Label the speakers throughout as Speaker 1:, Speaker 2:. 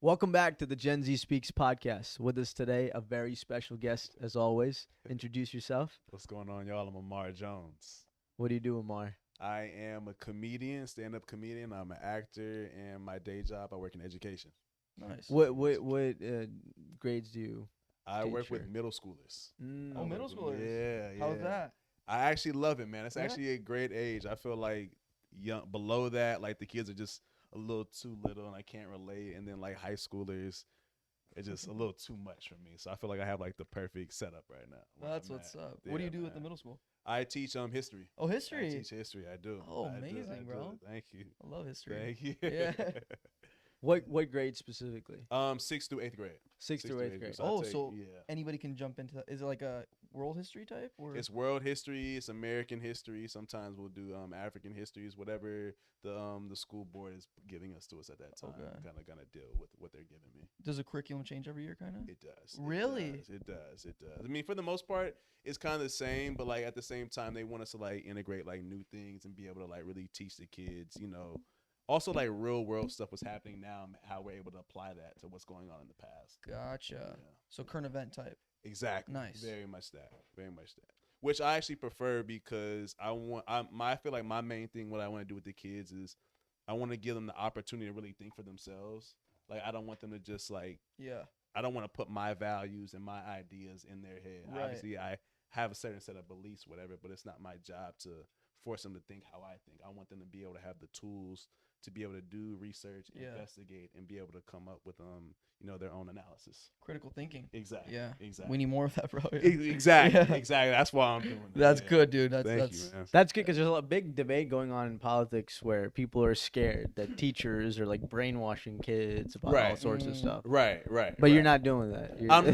Speaker 1: Welcome back to the Gen Z Speaks podcast. With us today, a very special guest, as always. Introduce yourself.
Speaker 2: What's going on, y'all? I'm Amar Jones.
Speaker 1: What do you do, Amar?
Speaker 2: I am a comedian, stand-up comedian. I'm an actor, and my day job, I work in education.
Speaker 3: Nice.
Speaker 1: What grades do you?
Speaker 2: I work
Speaker 1: Teacher.
Speaker 2: with middle schoolers.
Speaker 3: Oh, middle schoolers.
Speaker 2: Yeah.
Speaker 3: How's that?
Speaker 2: I actually love it, man. It's
Speaker 3: Yeah.
Speaker 2: actually a great age. I feel like below that, like the kids are just a little too little, and I can't relate. And then like high schoolers, it's just a little too much for me. So I feel like I have like the perfect setup right now. where
Speaker 3: That's
Speaker 2: I'm
Speaker 3: what's
Speaker 2: at.
Speaker 3: up. What do
Speaker 2: Yeah,
Speaker 3: you do at the
Speaker 2: man.
Speaker 3: middle school?
Speaker 2: I teach history.
Speaker 3: Oh,
Speaker 2: I
Speaker 3: history.
Speaker 2: teach history. I do.
Speaker 3: Oh,
Speaker 2: I do,
Speaker 3: amazing,
Speaker 2: I do.
Speaker 3: bro.
Speaker 2: Thank you.
Speaker 3: I love history.
Speaker 2: Thank you.
Speaker 3: Yeah.
Speaker 1: What grade specifically?
Speaker 2: 6th through 8th grade.
Speaker 1: Sixth through eighth grade.
Speaker 2: So I
Speaker 3: Oh,
Speaker 2: take-
Speaker 3: so
Speaker 2: yeah.
Speaker 3: Anybody can jump into that. Is it like a world history type? Or
Speaker 2: It's world history. It's American history. Sometimes we'll do African histories, whatever the school board is giving us to us at that time.
Speaker 3: Okay.
Speaker 2: Kind of deal with what they're giving me.
Speaker 3: does the curriculum change every year, kind of?
Speaker 2: It does.
Speaker 3: Really?
Speaker 2: It does. It does. I mean, for the most part, it's kind of the same, but like at the same time, they want us to like integrate like new things and be able to like really teach the kids. Also like real world stuff was happening now, and how we're able to apply that to what's going on in the past.
Speaker 3: Gotcha.
Speaker 2: Yeah.
Speaker 3: So current event type.
Speaker 2: Exactly.
Speaker 3: Nice.
Speaker 2: Very much that. Very much that. Which I actually prefer because I feel like my main thing, what I want to do with the kids is I want to give them the opportunity to really think for themselves. Like I don't want them to just like
Speaker 3: Yeah.
Speaker 2: I don't want to put my values and my ideas in their head.
Speaker 3: Right.
Speaker 2: Obviously, I have a certain set of beliefs, whatever, but it's not my job to force them to think how I think. I want them to be able to have the tools to be able to do research,
Speaker 3: Yeah.
Speaker 2: investigate, and be able to come up with their own analysis.
Speaker 3: Critical thinking.
Speaker 2: Exactly.
Speaker 3: Yeah.
Speaker 2: Exactly.
Speaker 3: We need more of that, bro.
Speaker 2: Exactly.
Speaker 3: Yeah.
Speaker 2: Exactly. That's why I'm doing it.
Speaker 3: That's
Speaker 2: Yeah.
Speaker 3: good, dude.
Speaker 2: Thank
Speaker 3: That's
Speaker 2: you, man.
Speaker 1: That's good because there's a big debate going on in politics where people are scared that teachers are like brainwashing kids about all
Speaker 2: Right.
Speaker 1: sorts of stuff.
Speaker 2: Right.
Speaker 1: But you're not doing that.
Speaker 2: I'm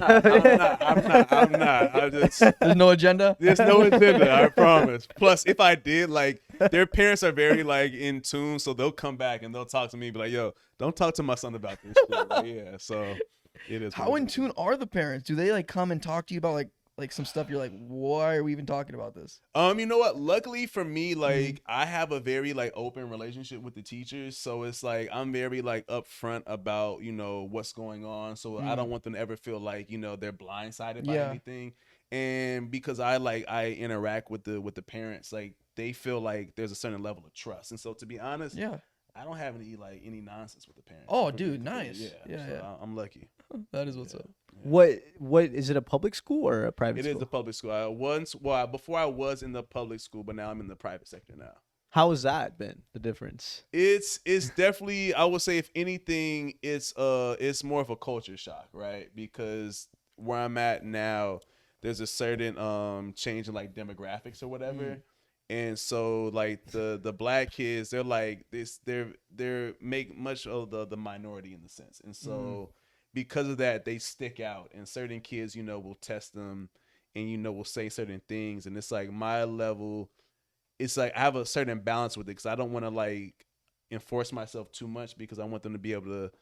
Speaker 2: not. I just.
Speaker 3: There's no agenda.
Speaker 2: There's no agenda, I promise. Plus, if I did, like, their parents are very, like, in tune, so they'll come back and they'll talk to me, be like, yo, don't talk to my son about this shit. Like, yeah, so it is.
Speaker 3: How in tune are the parents? Do they like come and talk to you about like some stuff you're like, why are we even talking about this?
Speaker 2: You know what? Luckily for me, like, I have a very, like, open relationship with the teachers, so it's, like, I'm very, like, upfront about, what's going on, so I don't want them to ever feel like, they're blindsided by
Speaker 3: Yeah.
Speaker 2: anything. And because I interact with the parents, like, they feel like there's a certain level of trust. And so to be honest,
Speaker 3: Yeah.
Speaker 2: I don't have any nonsense with the parents.
Speaker 3: Oh,
Speaker 2: To be
Speaker 3: dude,
Speaker 2: completely-
Speaker 3: nice.
Speaker 2: Yeah,
Speaker 3: Yeah,
Speaker 2: so
Speaker 3: yeah.
Speaker 2: I'm lucky.
Speaker 3: That is what's
Speaker 2: Yeah.
Speaker 3: up.
Speaker 1: What is it? A public school or a private
Speaker 2: It
Speaker 1: school?
Speaker 2: is a public school. Before I was in the public school, but now I'm in the private sector now.
Speaker 1: How has that been? The difference?
Speaker 2: It's definitely, I would say, if anything, it's more of a culture shock, right? Because where I'm at now, there's a certain change in like demographics or whatever. And so like the black kids, they're like this, they're make much of the minority in the sense. And so because of that, they stick out, and certain kids, will test them and, will say certain things. And it's like my level, it's like I have a certain balance with it, because I don't want to like enforce myself too much, because I want them to be able to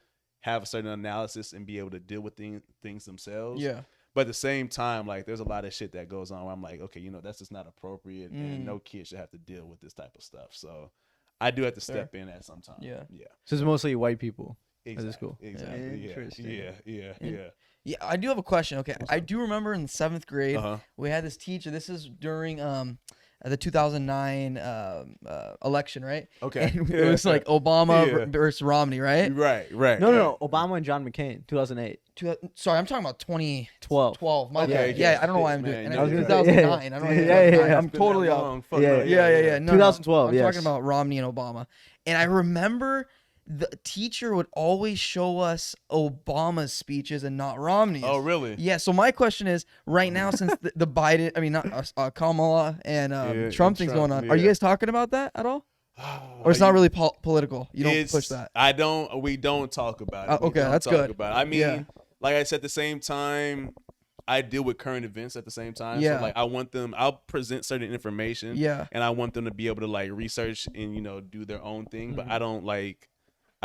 Speaker 2: have a certain analysis and be able to deal with things themselves.
Speaker 3: Yeah.
Speaker 2: But at the same time, like, there's a lot of shit that goes on where I'm like, okay, that's just not appropriate, and no kid should have to deal with this type of stuff. So I do have to step in at some time.
Speaker 3: Yeah.
Speaker 2: Yeah.
Speaker 1: So it's mostly white people.
Speaker 2: Exactly.
Speaker 1: the school.
Speaker 2: Exactly. Yeah.
Speaker 1: Interesting.
Speaker 2: Yeah.
Speaker 3: And-
Speaker 2: Yeah.
Speaker 3: Yeah, I do have a question. Okay, I do remember in the 7th grade,
Speaker 2: Uh-huh.
Speaker 3: we had this teacher. This is during the 2009 election, right?
Speaker 2: Okay.
Speaker 3: And it was like Obama
Speaker 2: Yeah.
Speaker 3: versus Romney, right?
Speaker 2: Right.
Speaker 1: No. Obama and John McCain, 2008.
Speaker 3: Sorry, I'm talking about
Speaker 1: 12.
Speaker 3: 2012. My
Speaker 2: Okay,
Speaker 3: bad.
Speaker 2: okay.
Speaker 3: Yeah, I don't know why I'm
Speaker 2: Man,
Speaker 3: doing. And
Speaker 2: I was
Speaker 3: it was
Speaker 1: gonna say,
Speaker 3: 2009. I don't know.
Speaker 1: yeah, yeah.
Speaker 3: I'm totally off. Yeah. No,
Speaker 1: 2012,
Speaker 3: I'm
Speaker 1: yes.
Speaker 3: talking about Romney and Obama. And I remember the teacher would always show us Obama's speeches and not Romney's.
Speaker 2: Oh, really?
Speaker 3: Yeah. So my question is, right now, since the Biden, I mean, not Kamala and Trump thing's going on, are you
Speaker 2: yeah.
Speaker 3: guys talking about that at all? Or it's not really political? You don't
Speaker 2: It's-
Speaker 3: push that.
Speaker 2: We don't talk about it. We
Speaker 3: Okay,
Speaker 2: don't
Speaker 3: that's
Speaker 2: talk
Speaker 3: good.
Speaker 2: about it. I mean,
Speaker 3: Yeah.
Speaker 2: like I said, at the same time, I deal with current events at the same time.
Speaker 3: Yeah.
Speaker 2: So like I'll present certain information.
Speaker 3: Yeah.
Speaker 2: And I want them to be able to like research and, do their own thing. But I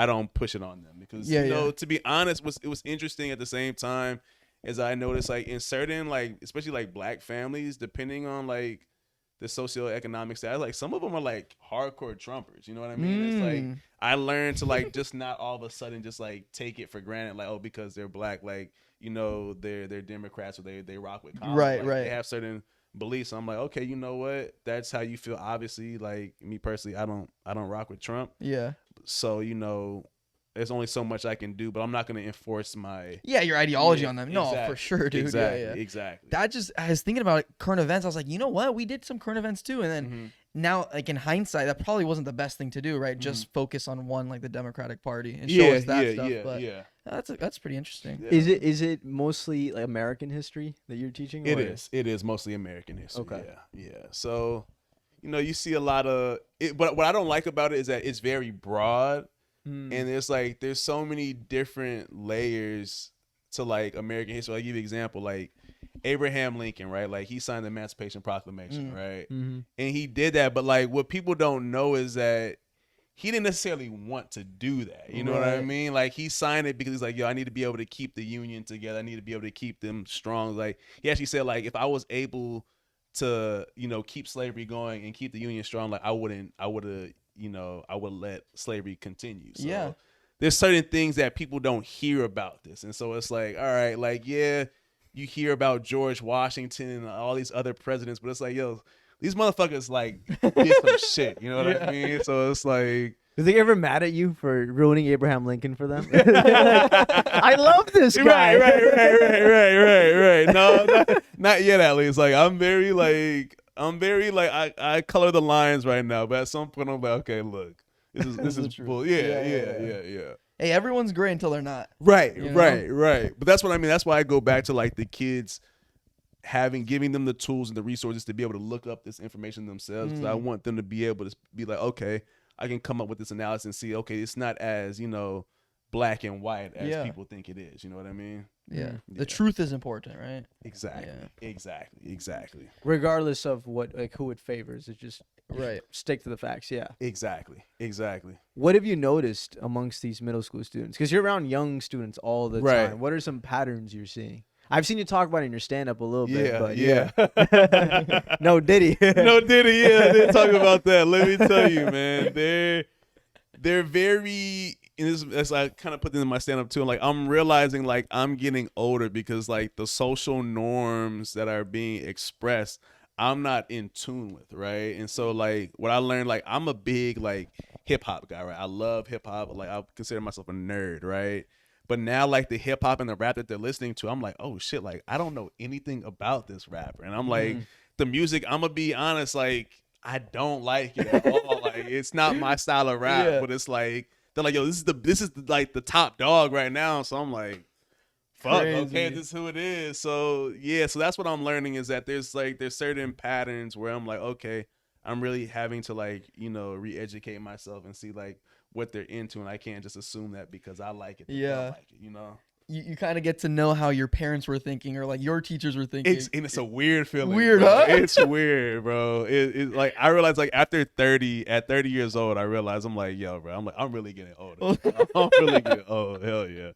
Speaker 2: don't push it on them, because,
Speaker 3: Yeah.
Speaker 2: to be honest, it was interesting at the same time, as I noticed, like, in certain, like, especially like black families, depending on like the socioeconomic status. Like some of them are like hardcore Trumpers. You know what I mean? It's like I learned to like just not all of a sudden just like take it for granted. Like, oh, because they're black, like, you know, they're Democrats or they rock with Congress.
Speaker 3: Right,
Speaker 2: like,
Speaker 3: right.
Speaker 2: They have certain beliefs. I'm like, okay, you know what? That's how you feel. Obviously, like me personally, I don't rock with Trump.
Speaker 3: Yeah.
Speaker 2: So, you know, there's only so much I can do, but I'm not going to enforce my
Speaker 3: your ideology
Speaker 2: Yeah,
Speaker 3: on them. No,
Speaker 2: exactly,
Speaker 3: for sure, dude.
Speaker 2: Exactly,
Speaker 3: Yeah.
Speaker 2: exactly.
Speaker 3: That just, I was thinking about current events. I was like, you know what? We did some current events too. And then now, like in hindsight, that probably wasn't the best thing to do, right? Just focus on one, like the Democratic Party, and show us that stuff. But that's pretty interesting.
Speaker 2: Yeah.
Speaker 1: Is it mostly like American history that you're teaching?
Speaker 2: It
Speaker 1: or?
Speaker 2: is. It is mostly American history.
Speaker 1: Okay.
Speaker 2: Yeah. So, you know, you see a lot of it, but what I don't like about it is that it's very broad, and it's like there's so many different layers to like American history. I'll give you an example, like Abraham Lincoln, right? Like he signed the Emancipation Proclamation, right? And he did that, but like what people don't know is that he didn't necessarily want to do that. You know what I mean? Like he signed it because he's like, yo, I need to be able to keep the Union together. I need to be able to keep them strong. Like he actually said, like if I was able to, you know, keep slavery going and keep the Union strong, like I would let slavery continue. So there's certain things that people don't hear about this. And so it's like, all right, like, yeah, you hear about George Washington and all these other presidents, but it's like, yo, these motherfuckers like did some shit. You know what I mean? So it's like,
Speaker 1: Is they ever mad at you for ruining Abraham Lincoln for them? Like, I love this guy.
Speaker 2: Right. No, not yet. At least, like I'm very like I color the lines right now. But at some point, I'm like, okay, look, this is bull. Yeah.
Speaker 3: Hey, everyone's great until they're not.
Speaker 2: Right.
Speaker 3: You know?
Speaker 2: But that's what I mean. That's why I go back to like the kids giving them the tools and the resources to be able to look up this information themselves. Because I want them to be able to be like, okay, I can come up with this analysis and see, okay, it's not as, you know, black and white as people think it is. You know what I mean?
Speaker 3: Yeah. The truth is important, right?
Speaker 2: Exactly.
Speaker 1: Regardless of what, like, who it favors, it's just
Speaker 3: Right.
Speaker 1: stick to the facts. Yeah.
Speaker 2: Exactly.
Speaker 1: What have you noticed amongst these middle school students? Because you're around young students all the
Speaker 2: Right.
Speaker 1: time. What are some patterns you're seeing? I've seen you talk about it in your stand-up a little bit. But No Diddy.
Speaker 2: No Diddy, yeah. I didn't talk about that. Let me tell you, man. They're very, and this, as I kind of put this in my stand-up too, like I'm realizing like I'm getting older because like the social norms that are being expressed, I'm not in tune with, right? And so like what I learned, like I'm a big like hip-hop guy, right? I love hip-hop. Like I consider myself a nerd, right? But now, like, the hip-hop and the rap that they're listening to, I'm like, oh, shit, like, I don't know anything about this rapper. And I'm like, the music, I'm going to be honest, like, I don't like it at all. Like, it's not my style of rap, but it's like, they're like, yo, this is like, the top dog right now. So I'm like, fuck, okay, this is who it is. So, yeah, so that's what I'm learning is that there's certain patterns where I'm like, okay, I'm really having to, like, you know, re-educate myself and see, like, what they're into, and I can't just assume that because I like it. I like it, you know.
Speaker 3: You kind of get to know how your parents were thinking or like your teachers were thinking.
Speaker 2: It's a weird feeling.
Speaker 3: Weird,
Speaker 2: bro.
Speaker 3: huh?
Speaker 2: It's weird, bro. It like I realized like after 30 years old, I realized I'm like, yo, bro, I'm really getting older. I'm really getting old. Hell yeah.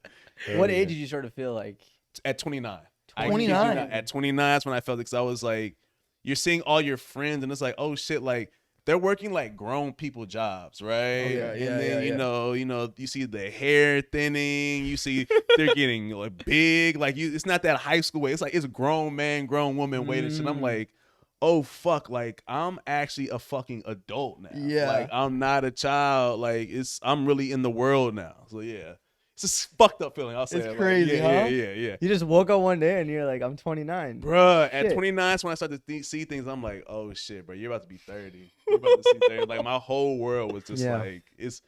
Speaker 1: What age did you sort of feel like?
Speaker 2: At 29.
Speaker 3: 29.
Speaker 2: At 29, that's when I felt it, because I was like, you're seeing all your friends, and it's like, oh shit, like they're working like grown people jobs, right? And then you know, you see the hair thinning, you see they're getting like big, like it's not that high school way. It's like it's grown man, grown woman weight and shit. I'm like, oh fuck, like I'm actually a fucking adult now.
Speaker 3: Yeah.
Speaker 2: Like I'm not a child. Like I'm really in the world now. So yeah. It's a fucked up feeling. I'll say
Speaker 3: it's crazy, huh?
Speaker 2: Yeah.
Speaker 1: You just woke up one day and you're like, I'm 29.
Speaker 2: Bruh, at 29 is when I start to see things. I'm like, oh shit, bro, you're about to be 30. You're about to see 30. Like my whole world was just like, it's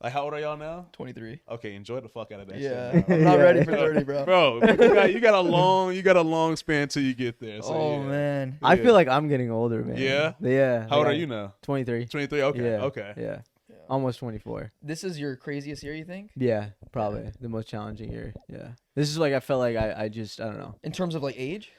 Speaker 2: like, how old are y'all now?
Speaker 3: 23.
Speaker 2: Okay, enjoy the fuck out of that
Speaker 3: Yeah,
Speaker 2: shit.
Speaker 3: I'm not ready for 30, bro.
Speaker 2: Bro, you got a long span till you get there. So,
Speaker 3: oh man,
Speaker 1: I feel like I'm getting older, man.
Speaker 2: Yeah. How old
Speaker 1: like,
Speaker 2: are you now?
Speaker 1: 23.
Speaker 2: 23. Okay.
Speaker 1: Yeah.
Speaker 2: Okay.
Speaker 1: Yeah. Almost 24.
Speaker 3: this is your craziest year, you think?
Speaker 1: Yeah, probably the most challenging year. Yeah. This is like, I felt like I don't know.
Speaker 3: In terms of like age?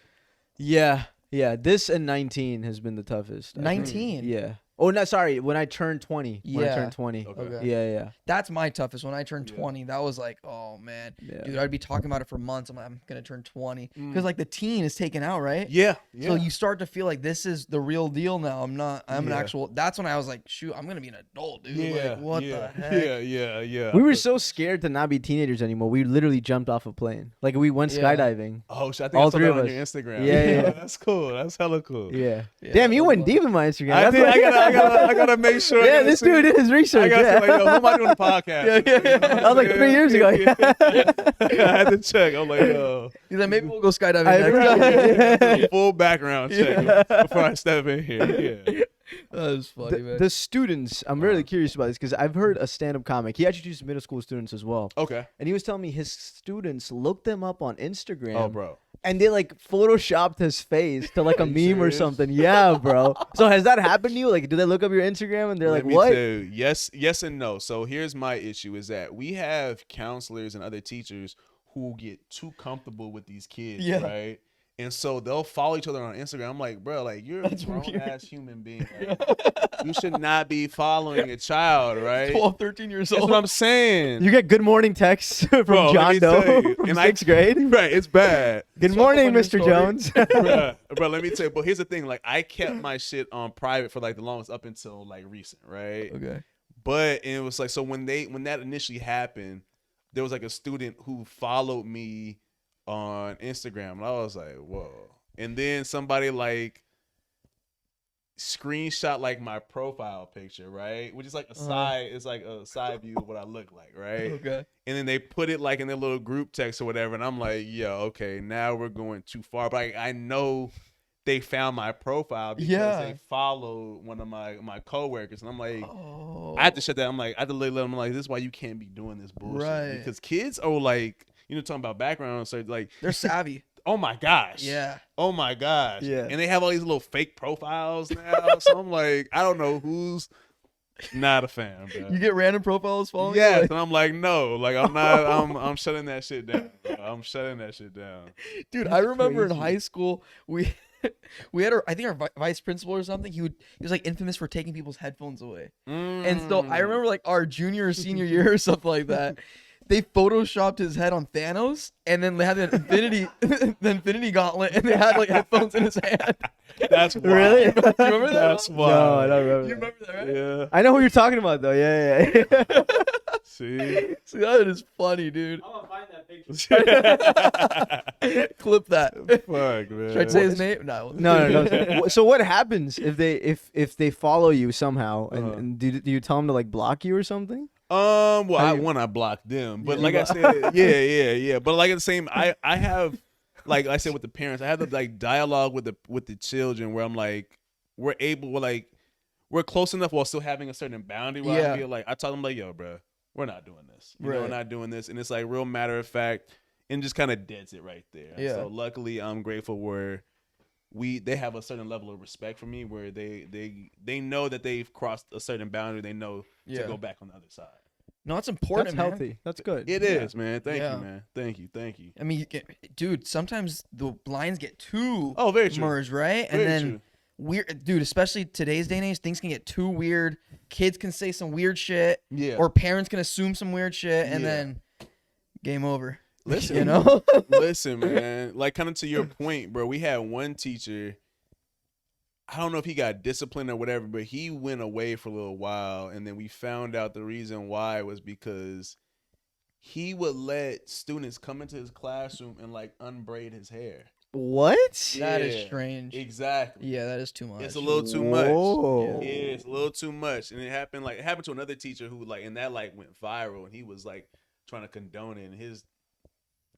Speaker 1: Yeah. This and 19 has been the toughest. I think.
Speaker 3: 19?
Speaker 1: Yeah. Oh no, sorry. When I turned 20. When I
Speaker 3: Yeah.
Speaker 1: turned 20.
Speaker 3: Okay.
Speaker 1: Yeah.
Speaker 3: That's my toughest. When I turned 20, that was like, oh man,
Speaker 1: Yeah.
Speaker 3: dude, I'd be talking about it for months. I'm like, I'm gonna turn 20
Speaker 2: Mm.
Speaker 3: because like the teen is taken out, right?
Speaker 2: Yeah.
Speaker 3: So you start to feel like this is the real deal now. I'm an
Speaker 2: Yeah.
Speaker 3: actual. That's when I was like, shoot, I'm gonna be an adult, dude.
Speaker 2: Yeah.
Speaker 3: Like, what the heck?
Speaker 2: Yeah.
Speaker 1: We were so scared to not be teenagers anymore. We literally jumped off a plane. Like we went
Speaker 3: Yeah.
Speaker 1: skydiving.
Speaker 2: Oh, shit, I think
Speaker 1: All
Speaker 2: I saw
Speaker 1: three
Speaker 2: that
Speaker 1: of
Speaker 2: on
Speaker 1: us.
Speaker 2: your Instagram.
Speaker 1: Yeah.
Speaker 2: That's cool. That's hella cool.
Speaker 1: Yeah.
Speaker 3: Yeah,
Speaker 1: Damn, you
Speaker 3: that
Speaker 1: went
Speaker 3: was
Speaker 1: deep in my Instagram.
Speaker 2: I
Speaker 1: That's
Speaker 2: did.
Speaker 1: why-
Speaker 2: I gotta make sure.
Speaker 1: Yeah, this dude did his research.
Speaker 2: I got
Speaker 1: yeah.
Speaker 2: to like, yo, who am I doing the podcast?
Speaker 3: Yeah.
Speaker 1: That was like 3 years ago.
Speaker 2: I had to check. I'm like, yo,
Speaker 3: He's like, maybe we'll go skydiving
Speaker 1: I-
Speaker 3: next.
Speaker 2: full background check before I step in here. Yeah.
Speaker 3: That was funny, man.
Speaker 1: The students, I'm really curious about this because I've heard a stand-up comic. He actually teaches middle school students as well.
Speaker 2: Okay.
Speaker 1: And he was telling me his students looked them up on Instagram.
Speaker 2: Oh, bro.
Speaker 1: And they like photoshopped his face to like a
Speaker 2: Are you
Speaker 1: meme or
Speaker 2: serious?
Speaker 1: something. Yeah, bro. So has that happened to you? Like, do they look up your Instagram and they're
Speaker 2: Let
Speaker 1: like,
Speaker 2: me
Speaker 1: what?
Speaker 2: tell you, yes and no. So here's my issue is that we have counselors and other teachers who get too comfortable with these kids,
Speaker 3: Yeah.
Speaker 2: right? And so they'll follow each other on Instagram. I'm like, bro, like you're
Speaker 3: That's
Speaker 2: a grown
Speaker 3: weird.
Speaker 2: ass human being. Like, you should not be following a child, right?
Speaker 3: 12, 13 years
Speaker 2: That's
Speaker 3: old.
Speaker 2: what I'm saying.
Speaker 1: You get good morning texts from
Speaker 2: Bro, let
Speaker 1: John
Speaker 2: me tell
Speaker 1: Doe
Speaker 2: you,
Speaker 1: from
Speaker 2: and
Speaker 1: 6th grade.
Speaker 2: Right, it's bad.
Speaker 1: Good
Speaker 3: Talk
Speaker 1: morning,
Speaker 3: on your
Speaker 1: Mr.
Speaker 3: story.
Speaker 1: Jones.
Speaker 2: Bro, let me tell you. But here's the thing: like, I kept my shit on private for like the longest up until like recent, right?
Speaker 3: Okay.
Speaker 2: But it was like so when that initially happened, there was like a student who followed me on Instagram, and I was like, whoa. And then somebody like screenshot like my profile picture, right? Which is like a side, it's like a side view of what I look like, right?
Speaker 3: Okay.
Speaker 2: And then they put it like in their little group text or whatever, and I'm like, yo, okay, now we're going too far. But I know they found my profile because they followed one of my coworkers, and I'm like, I had to shut that. I'm like, I had to let them. I'm like, this is why you can't be doing this bullshit,
Speaker 3: Right.
Speaker 2: because kids are like, talking about background, so like
Speaker 3: They're savvy.
Speaker 2: oh my gosh.
Speaker 3: Yeah.
Speaker 2: Oh my gosh.
Speaker 1: Yeah.
Speaker 2: And they have all these little fake profiles now. So I'm like, I don't know who's not a fan, bro.
Speaker 3: You get random profiles following you?
Speaker 2: Yes,
Speaker 3: Like-
Speaker 2: and I'm like, no, like I'm not. I'm shutting that shit down. Bro. I'm shutting that shit down.
Speaker 3: Dude, I remember in
Speaker 1: crazy.
Speaker 3: high school, we had I think our vice principal or something. He was like infamous for taking people's headphones away. And so I remember like our junior or senior year or something like that. They photoshopped his head on Thanos, and then they had the Infinity Gauntlet, and they had like headphones in his hand.
Speaker 2: That's wild.
Speaker 1: Really?
Speaker 3: You remember that?
Speaker 2: That's
Speaker 1: No,
Speaker 2: wild.
Speaker 1: I don't remember.
Speaker 3: You
Speaker 1: that.
Speaker 3: remember that, right?
Speaker 2: Yeah.
Speaker 1: I know who you're talking about though. Yeah.
Speaker 2: See.
Speaker 3: See, that is funny, dude.
Speaker 1: I'm gonna find that picture.
Speaker 3: Clip that.
Speaker 2: Fuck, man.
Speaker 3: Should I say his name? No.
Speaker 1: No. So what happens if they follow you somehow and do you tell them to like block you or something?
Speaker 2: Well, I blocked them, but
Speaker 1: Yeah.
Speaker 2: like I said, yeah. But like at the same, I have, like I said with the parents, I have the like dialogue with the children where I'm like, we're close enough while still having a certain boundary. Where
Speaker 3: Yeah.
Speaker 2: I feel like I tell them like, yo, bro, we're not doing this. We're
Speaker 3: Right.
Speaker 2: not doing this, and it's like real matter of fact, and just kind of deads it right there.
Speaker 3: Yeah.
Speaker 2: So luckily, I'm grateful where they have a certain level of respect for me where they know that they've crossed a certain boundary. They know
Speaker 3: Yeah.
Speaker 2: to go back on the other side.
Speaker 3: No, it's important,
Speaker 1: That's
Speaker 3: man.
Speaker 1: healthy. That's good.
Speaker 2: It is, man. Thank
Speaker 3: Yeah.
Speaker 2: you, man. Thank you.
Speaker 3: I mean, dude, sometimes the lines get too
Speaker 2: Oh, very true.
Speaker 3: merged, right?
Speaker 2: Very
Speaker 3: And then
Speaker 2: true.
Speaker 3: weird, dude. Especially today's day and age, things can get too weird. Kids can say some weird shit,
Speaker 2: Yeah.
Speaker 3: or parents can assume some weird shit, and
Speaker 2: Yeah.
Speaker 3: then game over.
Speaker 2: Listen,
Speaker 3: You know?
Speaker 2: listen, man. Like, kind of to your point, bro. We had one teacher. I don't know if he got disciplined or whatever, but he went away for a little while, and then we found out the reason why was because he would let students come into his classroom and like unbraid his hair.
Speaker 1: What?
Speaker 3: That is
Speaker 2: Yeah,
Speaker 3: strange.
Speaker 2: Exactly.
Speaker 3: Yeah, that is too much.
Speaker 2: It's a little too much.
Speaker 1: Whoa.
Speaker 2: Yeah, it's a little too much, and it happened to another teacher who like, and that like went viral, and he was like trying to condone it, and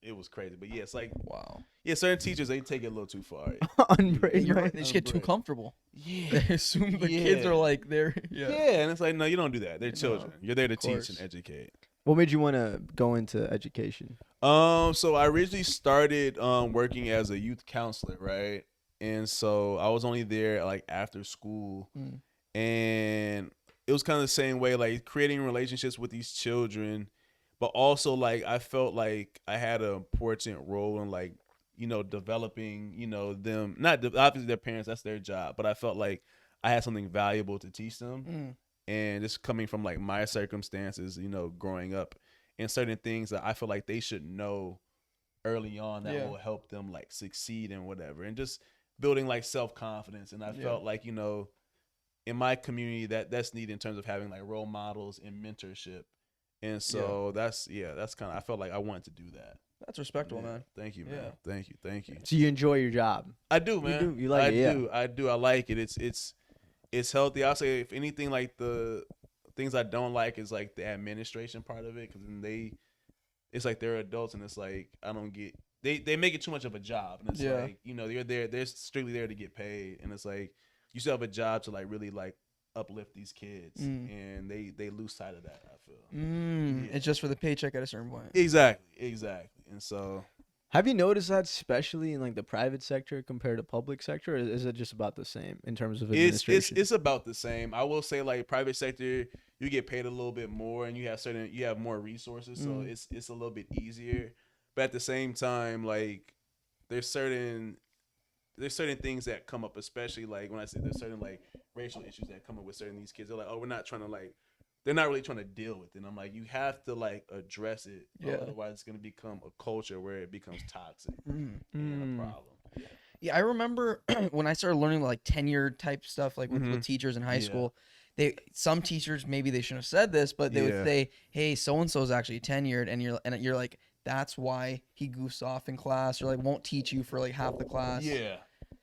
Speaker 2: it was crazy. But yeah, it's like
Speaker 3: Wow.
Speaker 2: certain teachers they take it a little too far.
Speaker 1: Unbraid.
Speaker 3: You're right. They just get too
Speaker 2: Unbraid.
Speaker 3: comfortable.
Speaker 2: Yeah,
Speaker 3: They assume the kids
Speaker 2: Yeah.
Speaker 3: are like they're
Speaker 2: yeah,
Speaker 3: yeah.
Speaker 2: and it's like no, you don't do that. They're children. You're there to teach
Speaker 3: course.
Speaker 2: and educate.
Speaker 1: What made you want to go into education?
Speaker 2: So I originally started working as a youth counselor, right? And so I was only there like after school, and it was kind of the same way, like creating relationships with these children, but also like I felt like I had an important role in like developing them. Not obviously their parents, that's their job, but I felt like I had something valuable to teach them. And just coming from like my circumstances, you know, growing up, and certain things that I feel like they should know early on that will help them like succeed in whatever, and just building like self-confidence. And I felt like, you know, in my community that's needed in terms of having like role models and mentorship. And so that's kind of, I felt like I wanted to do that.
Speaker 3: That's respectable, man.
Speaker 2: Thank you, man. Thank you.
Speaker 1: So you enjoy your job?
Speaker 2: I do, man.
Speaker 1: You like it?
Speaker 2: I do. I like it. It's healthy. I'll say, if anything, like the things I don't like is like the administration part of it, because then it's like they're adults, and it's like I don't get, they make it too much of a job, and it's like, you know, they're strictly there to get paid, and it's like you still have a job to like really like uplift these kids, and they lose sight of that, I feel.
Speaker 3: It's just for the paycheck at a certain point.
Speaker 2: Exactly. And so,
Speaker 1: have you noticed that, especially in like the private sector compared to public sector, or is it just about the same in terms of administration?
Speaker 2: It's about the same. I will say, like, private sector, you get paid a little bit more, and you have more resources, so it's a little bit easier. But at the same time, like, there's certain things that come up, especially like when I say there's certain like racial issues that come up with certain these kids. They're like, oh, we're not trying to like, they're not really trying to deal with it. And I'm like, you have to like address it, otherwise it's gonna become a culture where it becomes toxic and a problem.
Speaker 3: Yeah, I remember when I started learning like tenure type stuff, like with teachers in high school. Some teachers, maybe they shouldn't have said this, but they would say, "Hey, so and so is actually tenured," and you're like, that's why he goofs off in class, or like won't teach you for like half the class.
Speaker 2: Yeah.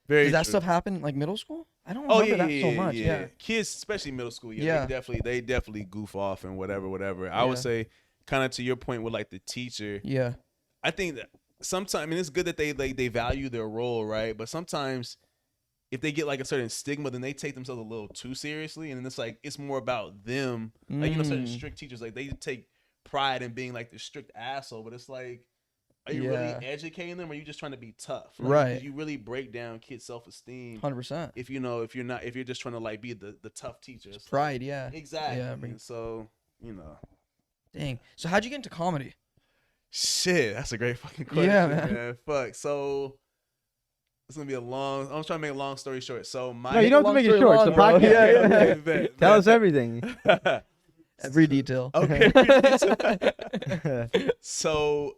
Speaker 3: Does that stuff happen like middle school? I don't remember that so much. Yeah.
Speaker 2: Kids, especially middle school, they definitely goof off and whatever. I would say, kind of to your point with like the teacher.
Speaker 3: Yeah.
Speaker 2: I think that sometimes, I mean, it's good that they value their role, right? But sometimes if they get like a certain stigma, then they take themselves a little too seriously, and then it's like it's more about them. Like, you know, certain strict teachers, like they take pride in being like the strict asshole, but it's like, are you really educating them, or are you just trying to be tough? Like,
Speaker 3: right.
Speaker 2: You really break down kids' self-esteem.
Speaker 3: 100%.
Speaker 2: If you're just trying to like be the tough teacher. It's
Speaker 3: pride,
Speaker 2: like, exactly. Yeah, and so, you know.
Speaker 3: Dang. So how'd you get into comedy?
Speaker 2: Shit, that's a great fucking question. Yeah, man. Fuck. So it's gonna be I'm trying to make a long story short. So
Speaker 1: you don't have to make it short. It's the podcast. Yeah. Tell us everything.
Speaker 3: Every detail.
Speaker 2: Okay. So,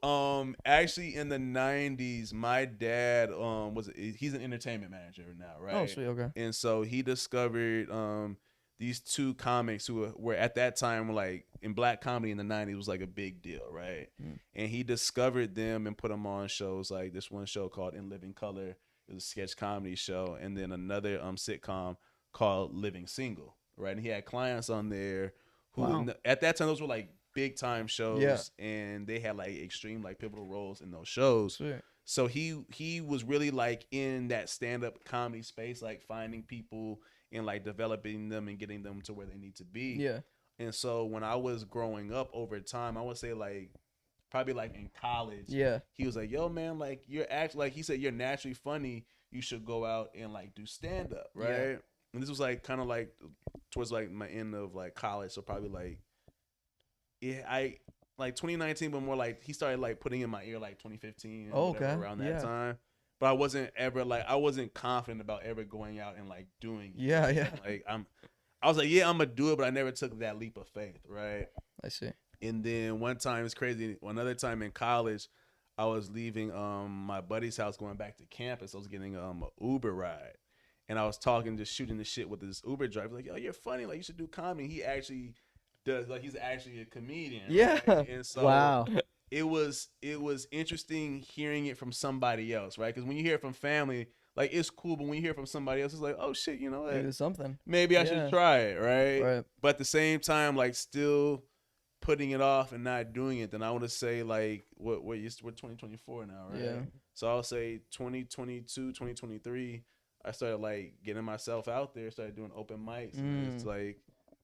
Speaker 2: actually in the 90s, my dad he's an entertainment manager now, right?
Speaker 3: Oh, sweet, okay.
Speaker 2: And so he discovered these two comics who were at that time, like, in black comedy in the 90s was like a big deal, right? And he discovered them and put them on shows, like this one show called In Living Color. It was a sketch comedy show, and then another sitcom called Living Single, right? And he had clients on there who at that time, those were like big time shows, and they had like extreme, like pivotal roles in those shows. Sweet. So he was really like in that stand up comedy space, like finding people and like developing them and getting them to where they need to be. Yeah. And so when I was growing up over time, I would say like probably like in college, he was like, "Yo, man, like you're actually, like he said, you're naturally funny. You should go out and like do stand up, right?" Yeah. And this was like kind of like towards like my end of like college, so probably like like 2019, but more like he started like putting in my ear like 2015, around that time. But I wasn't confident about ever going out and like doing it. Yeah. Like I was like, yeah, I'm gonna do it, but I never took that leap of faith, right?
Speaker 3: I see.
Speaker 2: And then one time, it's crazy. Another time in college, I was leaving my buddy's house going back to campus. I was getting an Uber ride. And I was just shooting the shit with this Uber driver. Like, yo, you're funny. Like, you should do comedy. He actually does. Like, he's actually a comedian.
Speaker 3: Yeah.
Speaker 2: Right? And so it was interesting hearing it from somebody else, right? Because when you hear it from family, like, it's cool. But when you hear it from somebody else, it's like, oh, shit, you know what?
Speaker 3: Maybe something.
Speaker 2: Maybe I should try it, right? But at the same time, like, still putting it off and not doing it, then I want to say, like, we're 2024 now, right? Yeah. So I'll say 2022, 2023, I started like getting myself out there, started doing open mics. And it's like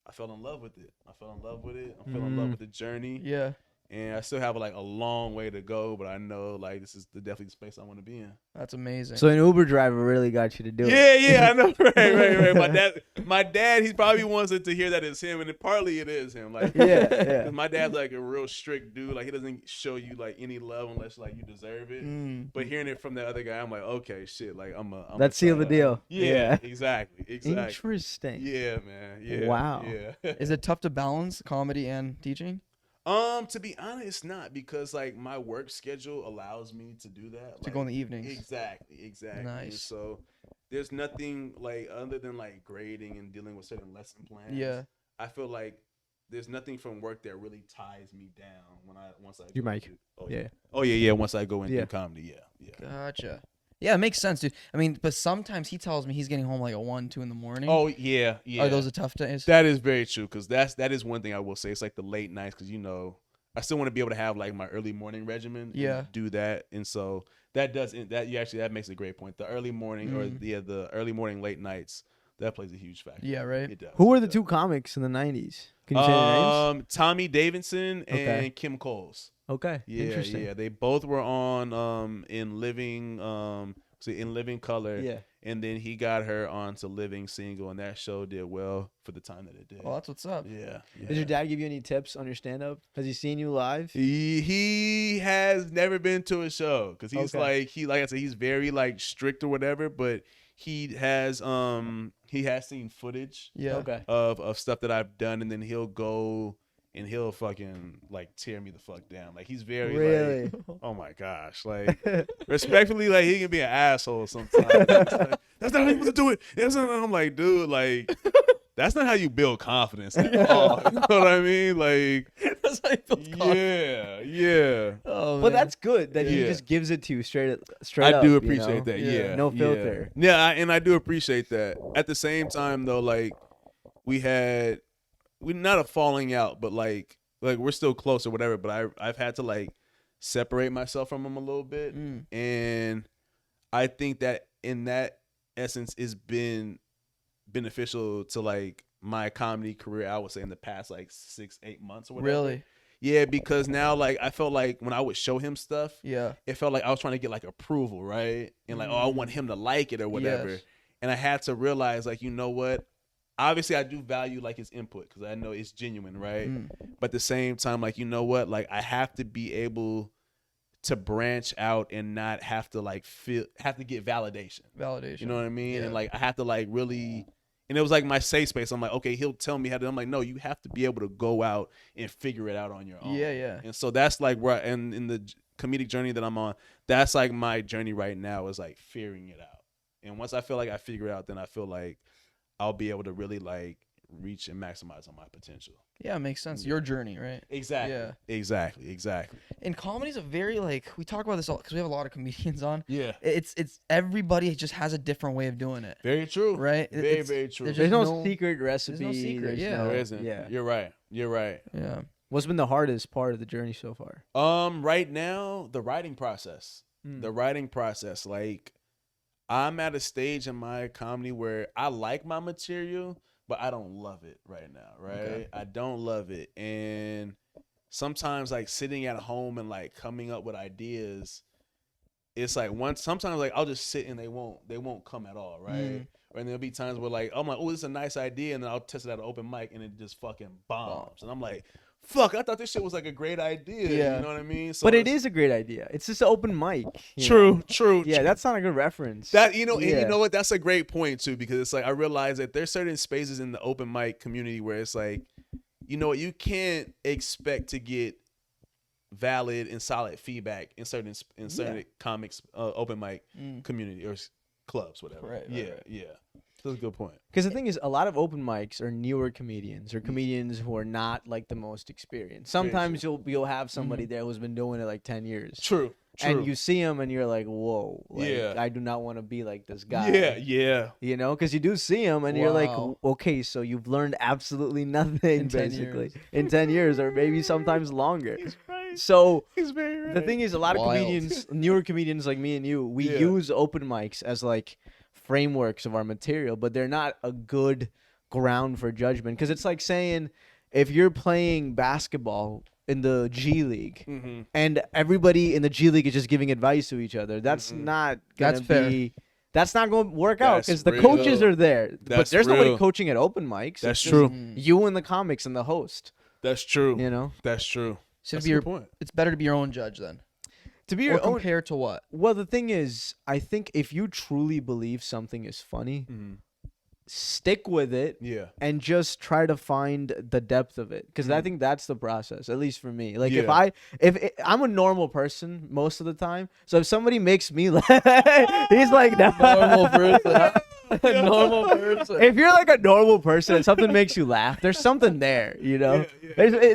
Speaker 2: I fell in love with it. I fell in love with the journey.
Speaker 3: Yeah.
Speaker 2: and I still have like a long way to go, but I know like this is definitely the space I want to be in.
Speaker 3: That's amazing.
Speaker 1: So an Uber driver really got you to do it.
Speaker 2: Yeah, I know. Right. My dad, he probably wants it to hear that it's him, and partly it is him. Like,
Speaker 1: yeah.
Speaker 2: 'cause my dad's like a real strict dude. Like, he doesn't show you like any love unless like you deserve it. But hearing it from the other guy, I'm like, okay, shit. Like, I'm
Speaker 1: Let's seal the deal.
Speaker 2: Yeah, exactly.
Speaker 1: Interesting.
Speaker 2: Yeah, man. Yeah.
Speaker 1: Wow.
Speaker 2: Yeah.
Speaker 3: Is it tough to balance comedy and teaching?
Speaker 2: To be honest, it's not, because like my work schedule allows me to do that.
Speaker 3: To go in the evenings.
Speaker 2: Exactly.
Speaker 3: Nice.
Speaker 2: And so there's nothing like other than like grading and dealing with certain lesson plans.
Speaker 3: Yeah.
Speaker 2: I feel like there's nothing from work that really ties me down once I
Speaker 1: Your
Speaker 2: go
Speaker 1: mic.
Speaker 2: into, yeah. Once I go into comedy, yeah.
Speaker 3: Gotcha. Yeah, it makes sense, dude. I mean, but sometimes he tells me he's getting home like at 1, 2 in the morning.
Speaker 2: Oh yeah.
Speaker 3: Are those the tough days?
Speaker 2: That is very true, because that is one thing I will say. It's like the late nights, because I still want to be able to have like my early morning regimen.
Speaker 3: Yeah.
Speaker 2: And do that, and so that makes a great point. The early morning or the early morning late nights, that plays a huge factor.
Speaker 3: Yeah, right.
Speaker 2: It does.
Speaker 1: Who were the two comics in the 90s? Can you say their names?
Speaker 2: Tommy Davidson and
Speaker 1: Okay.
Speaker 2: Kim Coles.
Speaker 1: Okay.
Speaker 2: Yeah,
Speaker 1: Interesting.
Speaker 2: yeah. They both were on in Living Color.
Speaker 1: Yeah.
Speaker 2: And then he got her onto Living Single, and that show did well for the time that it did.
Speaker 3: Oh, that's what's up.
Speaker 2: Yeah.
Speaker 1: Does your dad give you any tips on your stand-up? Has he seen you live?
Speaker 2: He has never been to a show, because he's like I said, he's very like strict or whatever, but he has seen footage
Speaker 3: Yeah.
Speaker 1: Okay.
Speaker 2: of stuff that I've done, and then he'll go and he'll fucking like tear me the fuck down. Like, he's very
Speaker 1: Really?
Speaker 2: like, oh my gosh, like respectfully, like he can be an asshole sometimes. Like, that's not how you want to do it. I'm like, dude, like that's not how you build confidence at all. You know what I mean? Like,
Speaker 3: That's how you build confidence.
Speaker 2: yeah.
Speaker 3: Oh,
Speaker 1: But
Speaker 3: man.
Speaker 1: that's good that he
Speaker 2: Yeah.
Speaker 1: just gives it to you straight
Speaker 2: I
Speaker 1: up.
Speaker 2: do
Speaker 1: you
Speaker 2: appreciate
Speaker 1: know?
Speaker 2: that.
Speaker 3: Yeah.
Speaker 2: Yeah.
Speaker 1: No filter.
Speaker 2: Yeah, and I do appreciate that. At the same time, though, like we're not a falling out, but like we're still close or whatever. But I've had to like separate myself from him a little bit, and I think that in that essence has been beneficial to like my comedy career. I would say in the past like 6-8 months or whatever.
Speaker 3: Really?
Speaker 2: Yeah, because now like I felt like when I would show him stuff,
Speaker 3: Yeah.
Speaker 2: it felt like I was trying to get like approval, right? And like, oh, I want him to like it or whatever.
Speaker 3: Yes.
Speaker 2: And I had to realize, like, you know what? Obviously, I do value like his input, because I know it's genuine, right? But at the same time, like, you know what? Like, I have to be able to branch out and not have to like have to get validation. You know what I mean?
Speaker 3: Yeah.
Speaker 2: And like, I have to like really. And it was like my safe space. I'm like, okay, he'll tell me how to. I'm like, no, you have to be able to go out and figure it out on your own.
Speaker 3: Yeah, yeah.
Speaker 2: And so that's like where, and in the comedic journey that I'm on, that's like my journey right now, is like figuring it out. And once I feel like I figure it out, then I feel like I'll be able to really like reach and maximize on my potential.
Speaker 3: Yeah, it makes sense. Your journey, right?
Speaker 2: Exactly.
Speaker 3: Yeah.
Speaker 2: Exactly.
Speaker 3: And comedy's a very like, we talk about this all because we have a lot of comedians on.
Speaker 2: Yeah.
Speaker 3: It's everybody just has a different way of doing it.
Speaker 2: Very true.
Speaker 3: Right?
Speaker 2: Very true.
Speaker 3: there's
Speaker 1: There's no
Speaker 3: no-
Speaker 1: secret recipe.
Speaker 3: secret, yeah.
Speaker 2: There isn't.
Speaker 1: Yeah.
Speaker 2: You're right.
Speaker 3: Yeah.
Speaker 1: What's been the hardest part of the journey so far?
Speaker 2: Right now, the writing process. The writing process. Like, I'm at a stage in my comedy where I like my material, but I don't love it right now, right?
Speaker 3: Okay.
Speaker 2: I don't love it. And sometimes like sitting at home and like coming up with ideas, it's like sometimes like I'll just sit and they won't come at all, right? And there'll be times where like I'm like, oh, this is a nice idea, and then I'll test it at an open mic and it just fucking bombs. And I'm like, fuck, I thought this shit was like a great idea.
Speaker 3: Yeah.
Speaker 2: You know what I mean? So
Speaker 1: But it is a great idea. It's just an open mic. you know?
Speaker 2: True.
Speaker 1: Yeah, that's not a good reference.
Speaker 2: That and
Speaker 1: Yeah.
Speaker 2: you know what? That's a great point too, because it's like I realize that there's certain spaces in the open mic community where it's like, you know what, you can't expect to get valid and solid feedback in certain comics open mic community or clubs, whatever.
Speaker 3: Right,
Speaker 2: yeah. That's a good point.
Speaker 1: Because the thing is, a lot of open mics are newer comedians or comedians who are not like the most experienced. Sometimes you'll have somebody there who's been doing it like 10 years.
Speaker 2: True.
Speaker 1: And you see him and you're like, whoa, like,
Speaker 2: Yeah.
Speaker 1: I do not want to be like this guy.
Speaker 2: Yeah.
Speaker 1: You know, because you do see him and you're like,
Speaker 3: Wow.
Speaker 1: okay, so you've learned absolutely nothing
Speaker 3: In 10
Speaker 1: basically
Speaker 3: years.
Speaker 1: in 10 years or maybe sometimes longer.
Speaker 2: Right.
Speaker 1: So
Speaker 2: He's very right.
Speaker 1: the thing is, a lot of
Speaker 3: Wild.
Speaker 1: comedians, newer comedians like me and you, we
Speaker 2: Yeah.
Speaker 1: use open mics as like frameworks of our material, but they're not a good ground for judgment. Because it's like saying, if you're playing basketball in the G League,
Speaker 2: Mm-hmm.
Speaker 1: and everybody in the G League is just giving advice to each other. That's not gonna be. That's not going to work out because the coaches are there, but there's nobody coaching at open mics.
Speaker 2: That's true.
Speaker 1: You and the comics and the host.
Speaker 2: That's true.
Speaker 1: You know,
Speaker 2: that's true.
Speaker 3: So
Speaker 2: that's a good point.
Speaker 3: It's better to be your own judge then.
Speaker 1: To be your own,
Speaker 3: compared to what?
Speaker 1: Well, the thing is, I think if you truly believe something is funny, stick with it, and just try to find the depth of it, because I think that's the process, at least for me. Like if I'm a normal person most of the time, so if somebody makes me laugh, he's like
Speaker 3: normal person. Normal person.
Speaker 1: If you're like a normal person and something makes you laugh, there's something there, you know.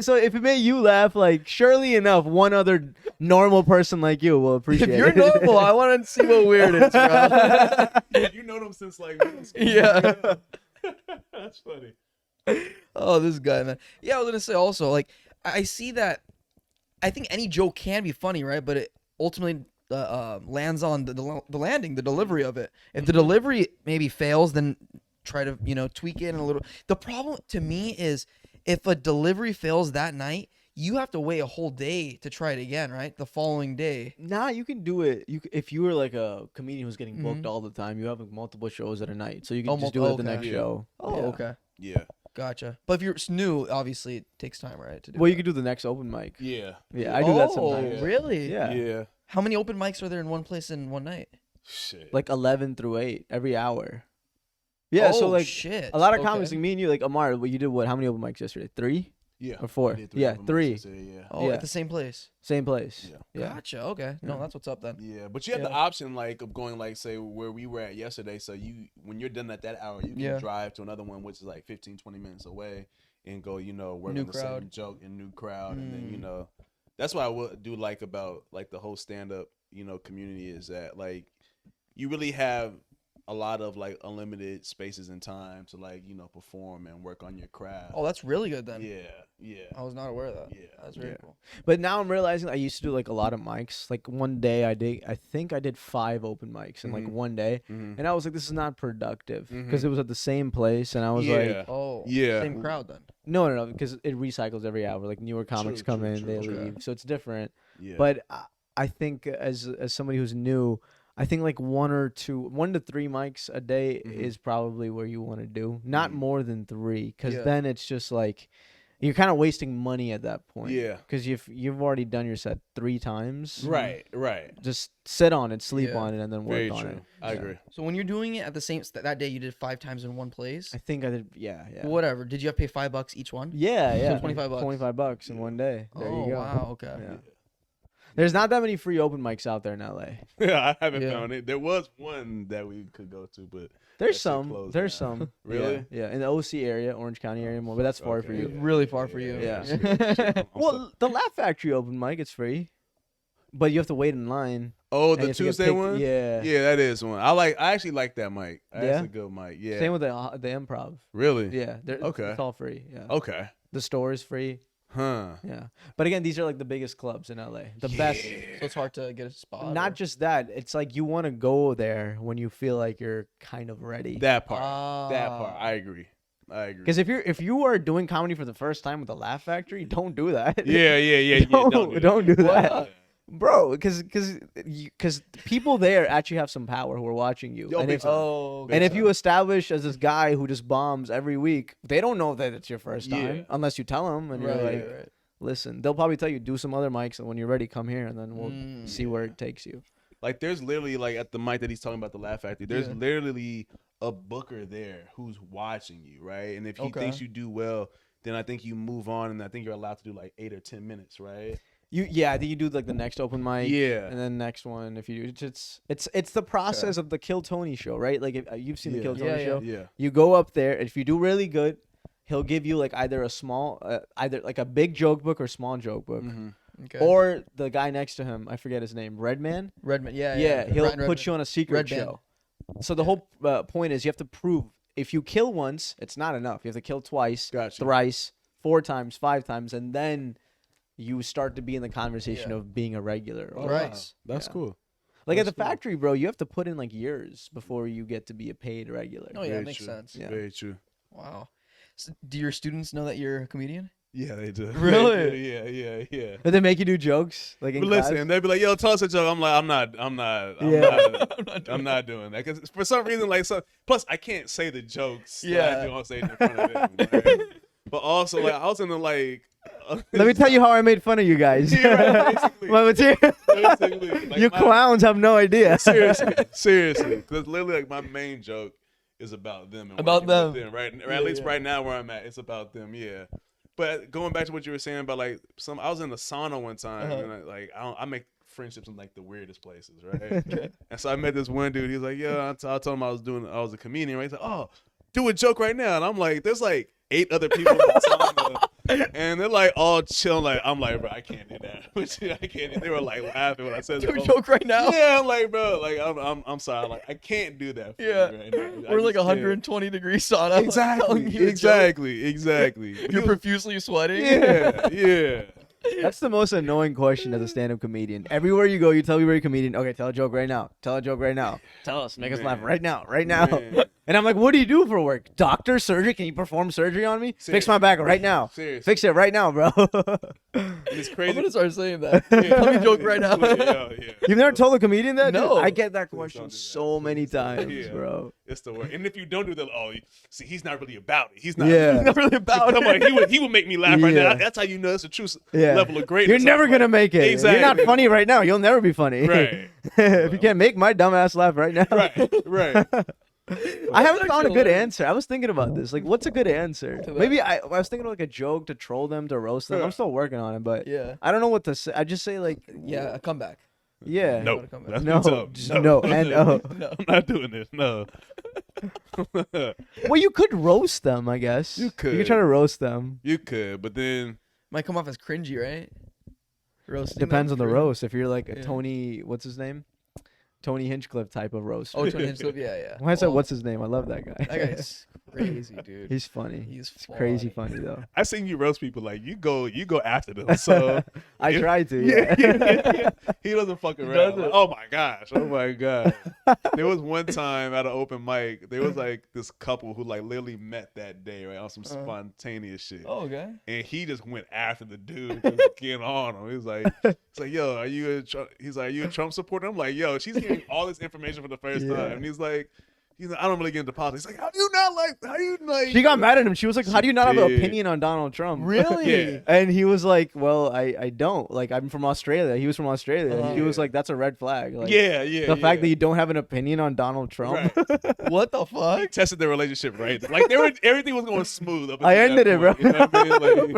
Speaker 1: So if it made you laugh, like surely enough, one other normal person like you will appreciate it.
Speaker 3: If you're normal, I want to see what weird is, bro.
Speaker 2: You know them since like middle school.
Speaker 3: Yeah.
Speaker 2: That's funny.
Speaker 3: Oh, this guy, man. Yeah, I was gonna say also, like, I see that. I think any joke can be funny, right? But it ultimately lands on the landing, the delivery of it. If the delivery maybe fails, then try to tweak it a little. The problem to me is if a delivery fails that night, you have to wait a whole day to try it again, right? The following day.
Speaker 1: Nah, you can do it. If you were like a comedian who's getting booked all the time, you have like multiple shows at a night, so you can just do it at the next show.
Speaker 3: Oh, okay.
Speaker 2: Yeah.
Speaker 3: Gotcha. But if you're new, obviously it takes time, right? To do
Speaker 1: well, you could do the next open mic.
Speaker 2: Yeah.
Speaker 1: Yeah, I do that sometimes.
Speaker 3: Really?
Speaker 1: Yeah.
Speaker 2: Yeah.
Speaker 3: How many open mics are there in one place in one night?
Speaker 2: Shit.
Speaker 1: Like 11 through 8 every hour. Yeah, so like
Speaker 3: shit.
Speaker 1: A lot of comics, like me and you, like Amar, you did what? How many open mics yesterday? 3?
Speaker 2: Yeah.
Speaker 1: Or 4? Yeah, 3.
Speaker 3: Oh, at the same place.
Speaker 1: Same place.
Speaker 2: Yeah.
Speaker 3: Gotcha. Okay. No, that's what's up then.
Speaker 2: Yeah, but you have the option like of going like say where we were at yesterday. So when you're done at that hour, you can drive to another one which is like 15, 20 minutes away and go, work on the same joke and new crowd, and then that's what I do like about like the whole stand up community is that like you really have a lot of like unlimited spaces and time to like perform and work on your craft.
Speaker 3: Oh, that's really good then.
Speaker 2: Yeah.
Speaker 3: I was not aware of that.
Speaker 2: Yeah,
Speaker 3: that's very cool.
Speaker 1: But now I'm realizing I used to do like a lot of mics. Like one day I think I did 5 open mics in like one day, and I was like, this is not productive because it was at the same place, and I was like,
Speaker 3: same crowd then.
Speaker 1: No, because it recycles every hour. Like newer comics come in, they leave, so it's different. Yeah. But I think as somebody who's new, I think like 1 to 3 mics a day is probably where you want to do. Not more than 3, because then it's just like you're kind of wasting money at that point. Yeah. Because you've already done your set 3 times.
Speaker 2: Right.
Speaker 1: Just sit on it, sleep on it, and then work on it.
Speaker 2: I agree.
Speaker 3: So when you're doing it at the same that day, you did 5 times in one place.
Speaker 1: I think I did. Yeah.
Speaker 3: Whatever. Did you have to pay $5 each one?
Speaker 1: Yeah.
Speaker 3: So $25.
Speaker 1: $25 in one day. There you go.
Speaker 3: Wow. Okay.
Speaker 1: Yeah. There's not that many free open mics out there in LA.
Speaker 2: Yeah, I haven't found it. There was one that we could go to, but
Speaker 1: there's some. There's some.
Speaker 2: Really?
Speaker 1: Yeah, in the OC area, Orange County area more, but that's far for you.
Speaker 3: Really far for you.
Speaker 1: Yeah. Well, the Laugh Factory open mic, it's free, but you have to wait in line.
Speaker 2: Oh, the Tuesday one?
Speaker 1: Yeah.
Speaker 2: Yeah, that is one. I actually like that mic. That's a good mic. Yeah.
Speaker 1: Same with the Improv.
Speaker 2: Really?
Speaker 1: Yeah. It's all free. Yeah.
Speaker 2: Okay.
Speaker 1: The store is free.
Speaker 2: Huh.
Speaker 1: Yeah. But again, these are like the biggest clubs in LA. The best.
Speaker 3: So it's hard to get a spot.
Speaker 1: Not just that. It's like you want to go there when you feel like you're kind of ready.
Speaker 2: That part. I agree.
Speaker 1: Because if you are doing comedy for the first time with the Laugh Factory, don't do that.
Speaker 2: Yeah.
Speaker 1: Don't do that. Bro, because people there actually have some power who are watching you. And if you establish as this guy who just bombs every week, they don't know that it's your first time unless you tell them and you're like, listen, they'll probably tell you do some other mics and when you're ready, come here and then we'll see where it takes you.
Speaker 2: Like there's literally like at the mic that he's talking about, the Laugh Factory, there's literally a booker there who's watching you, right? And if he thinks you do well, then I think you move on, and I think you're allowed to do like 8 or 10 minutes, right?
Speaker 1: I think you do like the next open mic, and then next one. If you do, it's the process of the Kill Tony show, right? Like if you've seen the Kill Tony show, you go up there. If you do really good, he'll give you like either a small, either like a big joke book or small joke book, or the guy next to him, I forget his name, Redman. Yeah. He'll put you on a secret show. So the whole point is you have to prove if you kill once, it's not enough. You have to kill twice, thrice, 4 times, 5 times, and then you start to be in the conversation of being a regular.
Speaker 2: Right. That's cool.
Speaker 1: Like at the factory, bro, you have to put in like years before you get to be a paid regular.
Speaker 3: Oh, yeah, that makes sense.
Speaker 2: Very true.
Speaker 3: Wow. So do your students know that you're a comedian?
Speaker 2: Yeah, they do.
Speaker 3: Really?
Speaker 2: Yeah.
Speaker 1: Did they make you do jokes? Like in class?
Speaker 2: Listen, they'd be like, "Yo, tell us a joke." I'm like, I'm not doing that because for some reason, like, plus I can't say the jokes that I do on stage in front of them. Right? But also, like, I was in the like.
Speaker 1: Let me tell you how I made fun of you guys.
Speaker 2: Basically,
Speaker 1: like you clowns have no idea.
Speaker 2: Seriously, because literally, like, my main joke is about them. And
Speaker 3: about them,
Speaker 2: right? Or at least right now where I'm at, it's about them. Yeah. But going back to what you were saying about like I was in the sauna one time and I make friendships in like the weirdest places, right? And so I met this one dude. He was like, "Yeah," I told him I was a comedian. Right? He's like, "Oh, do a joke right now." And I'm like, "There's like 8 other people in the sauna." And they're like all chilling. Like I'm like, "Bro, I can't do that." I can't. They were like laughing when I said,
Speaker 3: "Do a joke right now."
Speaker 2: Yeah, I'm like, bro, like I'm sorry, like I can't do that. For you right now.
Speaker 3: We're like 120-degree sauna.
Speaker 2: Exactly.
Speaker 3: You're profusely sweating.
Speaker 2: Yeah.
Speaker 1: That's the most annoying question as a stand-up comedian. Everywhere you go, you tell you're a comedian. Okay, tell a joke right now. Tell us, make us laugh right now. And I'm like, what do you do for work? Doctor, surgery? Can you perform surgery on me? Seriously. Fix my back right now.
Speaker 2: Seriously.
Speaker 1: Fix it right now, bro.
Speaker 2: It's crazy.
Speaker 3: I'm gonna start saying that. Tell me a joke right now.
Speaker 1: You've never told a comedian that?
Speaker 3: No.
Speaker 1: Dude, I get that question so many times, bro.
Speaker 2: It's the word. And if you don't do that, see, he's not really about it. He's not
Speaker 3: really about it.
Speaker 2: He would make me laugh right now. That's how you know it's a true level of greatness.
Speaker 1: You're never going to make it.
Speaker 2: Exactly.
Speaker 1: You're not funny right now. You'll never be funny.
Speaker 2: Right.
Speaker 1: If you can't make my dumb ass laugh right now.
Speaker 2: Right.
Speaker 1: I haven't found a good answer. I was thinking about this. Like, what's a good answer? Maybe I was thinking of like a joke to troll them, to roast them. I'm still working on it, but I don't know what to say. I just say like,
Speaker 3: a comeback.
Speaker 1: Yeah.
Speaker 2: No.
Speaker 1: No.
Speaker 2: I'm not doing this. No.
Speaker 1: Well, you could roast them, I guess.
Speaker 2: You could.
Speaker 1: You could try to roast them.
Speaker 2: You could, but then
Speaker 3: might come off as cringy, right? Roasting.
Speaker 1: Depends on the roast. If you're like a Tony, what's his name? Tony Hinchcliffe type of roast.
Speaker 3: Oh, Tony Hinchcliffe, yeah.
Speaker 1: When I said what's his name, I love that guy.
Speaker 3: That guy's crazy, dude.
Speaker 1: He's funny.
Speaker 3: He's
Speaker 1: crazy funny though.
Speaker 2: I seen you roast people like you go after them. So
Speaker 1: I try to. Yeah.
Speaker 2: He doesn't fuck around. Like, oh my gosh. There was one time at an open mic, there was like this couple who like literally met that day, right, on some spontaneous shit.
Speaker 3: Oh, okay.
Speaker 2: And he just went after the dude, just getting on him. He was like, "Yo, are you a Trump supporter?" I'm like, "Yo, she's hearing all this information for the first time." And he's like, I don't really get into politics. He's like, how do you like?
Speaker 1: She got mad at him. She was like, how do you not have an opinion on Donald Trump?
Speaker 3: Really?
Speaker 2: Yeah.
Speaker 1: And he was like, well, I don't. Like, I'm from Australia. He was from Australia. And he was like, that's a red flag. Like, the fact that you don't have an opinion on Donald Trump.
Speaker 3: Right. What the fuck?
Speaker 2: He tested their relationship, right? Like, everything was going smooth.
Speaker 1: I ended it, bro.
Speaker 2: You know what I mean?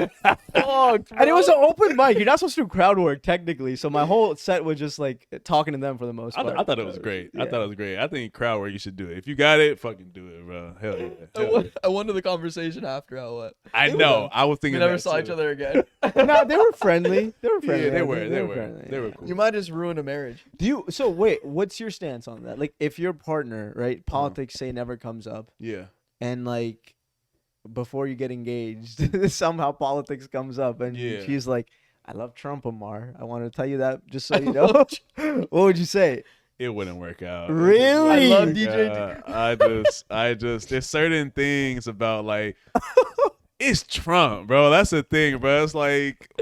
Speaker 2: Like,
Speaker 1: and it was an open mic. You're not supposed to do crowd work, technically. So my whole set was just like talking to them for the most part.
Speaker 2: I thought it was great. I thought it was great. I think crowd work, you should do it. If you got it, fucking do it, bro. Hell yeah.
Speaker 3: I wonder the conversation after how what.
Speaker 2: I know. I was thinking
Speaker 3: we never saw each other again.
Speaker 1: No, they were friendly. They were friendly.
Speaker 2: Yeah, they were cool.
Speaker 3: You might just ruin a marriage.
Speaker 1: So wait, what's your stance on that? Like, if your partner, right, politics say never comes up.
Speaker 2: Yeah.
Speaker 1: And like, before you get engaged, somehow politics comes up, and she's like, "I love Trump, Amar. I want to tell you that just so you know." What would you say?
Speaker 2: It wouldn't work out.
Speaker 1: Really?
Speaker 3: I love DJ.
Speaker 2: I just, there's certain things about like, it's Trump, bro. That's the thing, bro. It's like,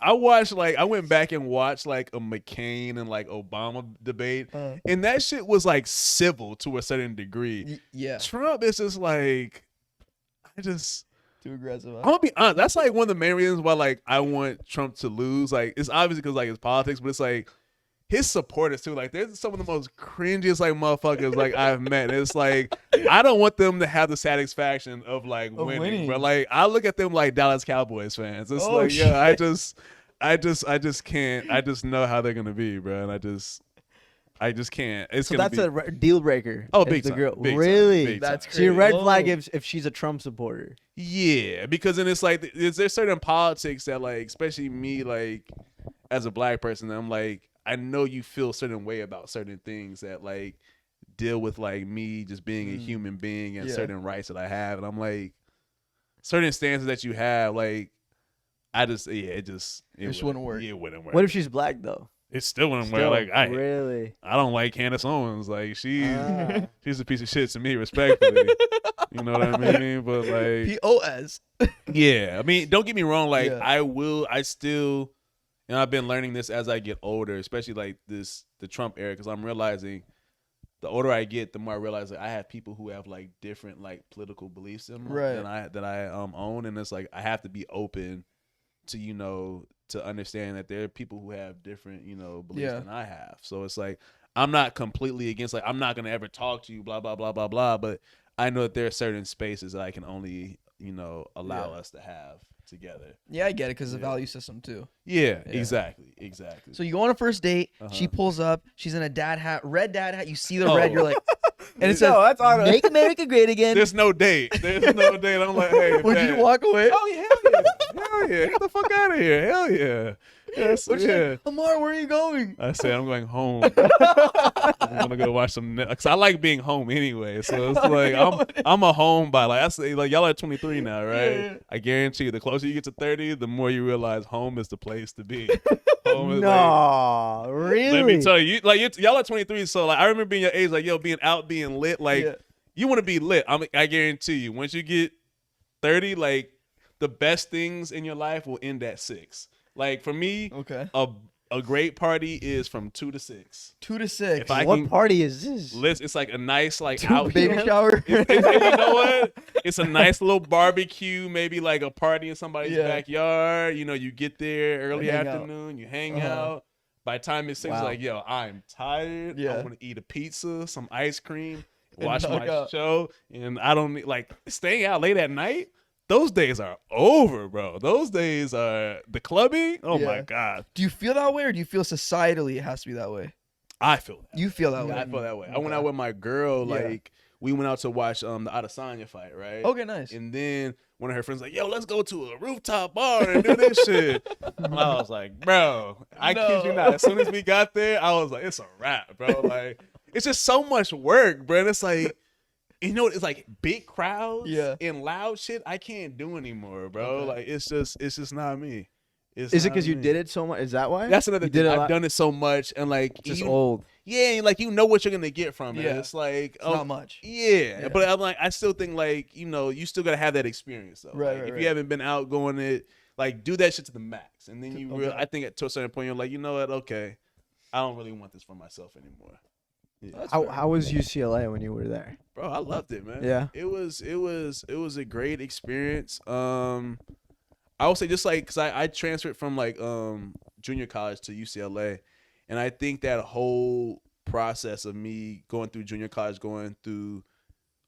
Speaker 2: I went back and watched like a McCain and like Obama debate, and that shit was like civil to a certain degree.
Speaker 3: Yeah.
Speaker 2: Trump is just like,
Speaker 3: too aggressive. Huh?
Speaker 2: I'm gonna be honest. That's like one of the main reasons why like I want Trump to lose. Like, it's obviously because like his politics, but it's like his supporters too. Like, they're some of the most cringiest like motherfuckers like I've met. And it's like, I don't want them to have the satisfaction of like winning. But like, I look at them like Dallas Cowboys fans. It's I just can't. I just know how they're gonna be, bro. And I just can't. It's
Speaker 1: so that's a deal breaker.
Speaker 2: Oh, big time. Big
Speaker 1: really?
Speaker 2: Time. Big
Speaker 3: that's
Speaker 2: time.
Speaker 1: So your red flag if she's a Trump supporter.
Speaker 2: Yeah, because then it's like there's certain politics that like, especially me, like as a black person, I'm like, I know you feel a certain way about certain things that like deal with like me just being a human being and certain rights that I have, and I'm like, certain stances that you have, like it just wouldn't work. It wouldn't work.
Speaker 1: What if she's black though?
Speaker 2: It still wouldn't work. Like I don't like Candace Owens. Like she's a piece of shit to me, respectfully. You know what I mean? But like
Speaker 3: POS.
Speaker 2: Yeah, I mean, don't get me wrong. Like, I still, and I've been learning this as I get older, especially like the Trump era, because I'm realizing the older I get, the more I realize that I have people who have like different like political beliefs than I own, and it's like I have to be open to to understand that there are people who have different beliefs than I have. So it's like I'm not completely against, like, I'm not gonna ever talk to you, blah blah blah blah blah, but I know that there are certain spaces that I can only allow us to have together.
Speaker 3: Yeah, I get it, because the value system too.
Speaker 2: Yeah, exactly.
Speaker 3: So you go on a first date, she pulls up, she's in a red dad hat, you see the red, you're like, and it says, "Make America Great Again."
Speaker 2: There's no date. I'm like, hey,
Speaker 3: would you walk away?
Speaker 2: Oh yeah, hell yeah, get the fuck out of here, hell yeah. Yes,
Speaker 3: like, Amar, where are you going?
Speaker 2: I say I'm going home. I'm gonna go watch some Netflix. I like being home anyway, so it's like I'm a home by, like I say, like, y'all are 23 now, right?
Speaker 3: Yeah.
Speaker 2: I guarantee you, the closer you get to 30, the more you realize home is the place to be. Home is
Speaker 1: really?
Speaker 2: Let me tell you, like, y'all are 23, so like I remember being your age, like, yo, being out, being lit, like you want to be lit. I guarantee you, once you get 30, like the best things in your life will end at 6. Like, for me, a great party is from 2 to 6.
Speaker 3: 2 to 6.
Speaker 1: What party is this?
Speaker 2: It's like a nice, like, out
Speaker 3: baby shower.
Speaker 2: You know what? It's a nice little barbecue, maybe like a party in somebody's backyard. You get there early afternoon, you hang out. By the time it's 6, it's like, yo, I'm tired. I want to eat a pizza, some ice cream, watch my show, and I don't need, like, staying out late at night. Those days are over, bro. Those days are the clubbing. Oh my God.
Speaker 3: Do you feel that way, or do you feel societally it has to be that way?
Speaker 2: I feel that.
Speaker 3: You feel that way.
Speaker 2: I feel that way. I went out with my girl. Like, we went out to watch the Adesanya fight, right?
Speaker 3: Okay, nice.
Speaker 2: And then one of her friends was like, yo, let's go to a rooftop bar and do this shit. And I was like, bro, I kid you not. As soon as we got there, I was like, it's a wrap, bro. Like, it's just so much work, bro. And it's like, it's like big crowds and loud shit I can't do anymore, bro. Like, it's just not me.
Speaker 1: Is it because you did it so much? Is that why?
Speaker 2: That's another thing. I've done it so much, and like,
Speaker 1: just old.
Speaker 2: Yeah, and like, what you're gonna get from it. It's like,
Speaker 3: it's not much.
Speaker 2: Yeah, but I'm like, I still think, like, you still gotta have that experience though.
Speaker 3: Right.
Speaker 2: If you haven't been out going it, like, do that shit to the max, and then I think to a certain point you're like, you know what? Okay, I don't really want this for myself anymore.
Speaker 1: Yeah. How was UCLA when you were there?
Speaker 2: Bro, I loved it, man.
Speaker 1: Yeah.
Speaker 2: It was a great experience. I would say, just like, because I transferred from like junior college to UCLA, and I think that whole process of me going through junior college, going through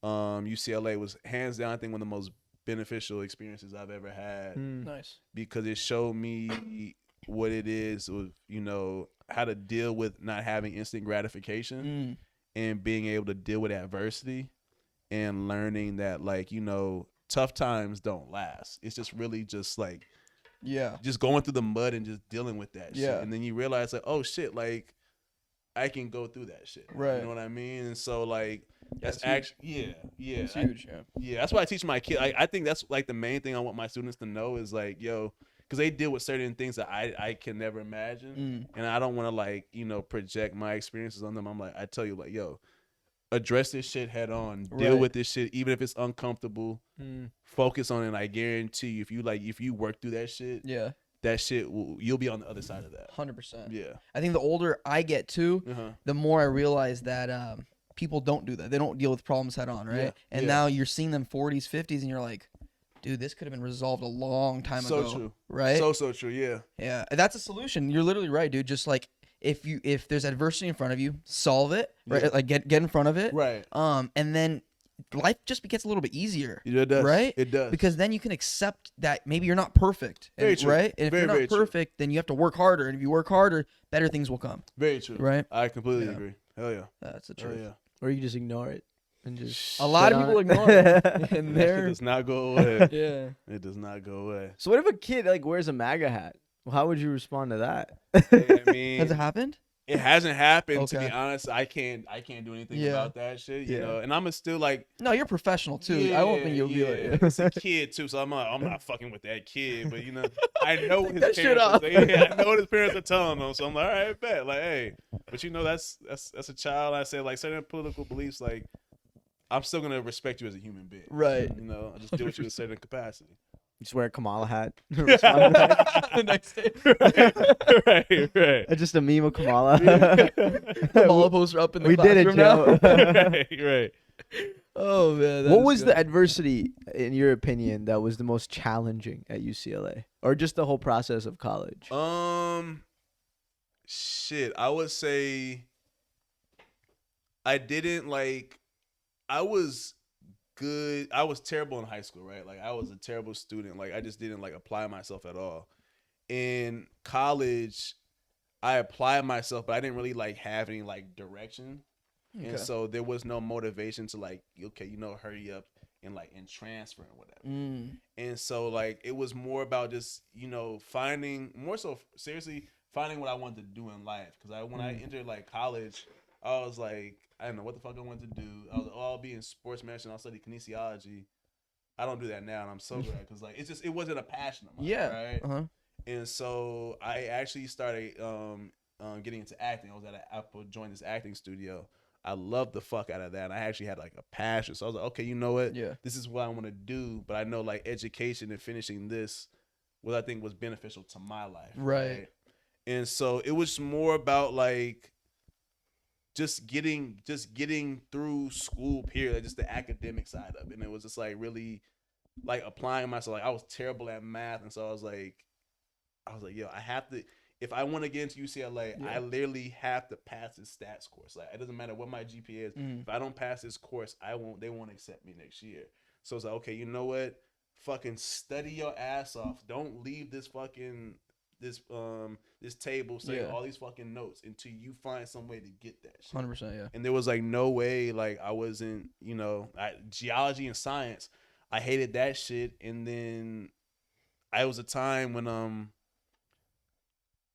Speaker 2: UCLA was hands down, I think, one of the most beneficial experiences I've ever had.
Speaker 3: Nice.
Speaker 2: Because it showed me what it is with, how to deal with not having instant gratification and being able to deal with adversity, and learning that, like, tough times don't last. It's just really just like, just going through the mud and just dealing with that shit. And then you realize, like, oh shit, like, I can go through that shit.
Speaker 3: Right.
Speaker 2: You know what I mean? And so, like, that's actually,
Speaker 3: It's huge.
Speaker 2: That's why I teach my kids. I think that's like the main thing I want my students to know is, like, yo, because they deal with certain things that I can never imagine. And I don't want to, like, project my experiences on them. I'm like, I tell you, like, yo, address this shit head on. Deal with this shit, even if it's uncomfortable. Focus on it. I guarantee you, if you work through that shit, that shit you'll be on the other side of that.
Speaker 3: 100%.
Speaker 2: Yeah.
Speaker 3: I think the older I get too, the more I realize that people don't do that. They don't deal with problems head on, right? And now you're seeing them 40s, 50s, and you're like, dude, this could have been resolved a long time ago.
Speaker 2: So true.
Speaker 3: Right?
Speaker 2: So true, yeah.
Speaker 3: Yeah. That's a solution. You're literally right, dude. Just like, if there's adversity in front of you, solve it, right? Like, get in front of it.
Speaker 2: Right.
Speaker 3: And then life just gets a little bit easier.
Speaker 2: It does.
Speaker 3: Right?
Speaker 2: It does.
Speaker 3: Because then you can accept that maybe you're not perfect.
Speaker 2: Very true.
Speaker 3: Right? And if you're not perfect, then you have to work harder. And if you work harder, better things will come.
Speaker 2: Very true.
Speaker 3: Right?
Speaker 2: I completely agree. Hell yeah.
Speaker 3: That's the truth.
Speaker 2: Hell yeah.
Speaker 1: Or you can just ignore it and just
Speaker 3: a lot of people ignore it. And
Speaker 2: it does not go away.
Speaker 3: It
Speaker 2: does not go away.
Speaker 1: So what if a kid like wears a MAGA hat? Well, how would you respond to that?
Speaker 2: I mean,
Speaker 3: has it happened?
Speaker 2: It hasn't happened, to be honest. I can't do anything about that shit, you know. And I'm still like,
Speaker 3: no, you're professional too. I don't think you'll be like,
Speaker 2: it's a kid too, so I'm not fucking with that kid. But I know what his parents. I know what his parents are telling him, so I'm like, all right, bet, like, hey, but that's a child. I said, like, certain political beliefs, like, I'm still gonna respect you as a human being,
Speaker 3: right?
Speaker 2: I just deal with you in a certain capacity.
Speaker 1: Just wear a Kamala hat.
Speaker 3: The next day.
Speaker 2: Right.
Speaker 1: Just a meme of Kamala.
Speaker 3: Kamala poster up in the
Speaker 1: we did it, Joe.
Speaker 2: Right.
Speaker 3: Oh man.
Speaker 1: What was the adversity, in your opinion, that was the most challenging at UCLA, or just the whole process of college?
Speaker 2: Shit. I would say I didn't like. I was good. I was terrible in high school, right? Like I was a terrible student. Like I just didn't like apply myself at all. In college, I applied myself, but I didn't really like have any like direction. Okay. And so there was no motivation to like, okay, hurry up and transfer and whatever. And so like it was more about just, finding what I wanted to do in life. Because when I entered like college, I was like, I didn't know what the fuck I wanted to do. I was like, I'll be in sports medicine. I'll study kinesiology. I don't do that now, and I'm so glad because like it wasn't a passion of mine, right? Uh-huh. And so I actually started getting into acting. I joined this acting studio. I loved the fuck out of that. And I actually had like a passion. So I was like, okay, you know what? Yeah. This is what I want to do. But I know like education and finishing this, what I think was beneficial to my life. Right. And so it was more about like just getting through school period, like just the academic side of it. And it was just like really like applying myself. Like I was terrible at math. And so I was like, yo, I have to. If I want to get into UCLA, I literally have to pass this stats course. Like it doesn't matter what my GPA is. If I don't pass this course, they won't accept me next year. So it's like, okay, you know what? Fucking study your ass off. Don't leave this fucking this table saying all these fucking notes until you find some way to get that shit.
Speaker 3: 100%, yeah.
Speaker 2: And there was like no way like I wasn't, geology and science, I hated that shit. And then I was a time when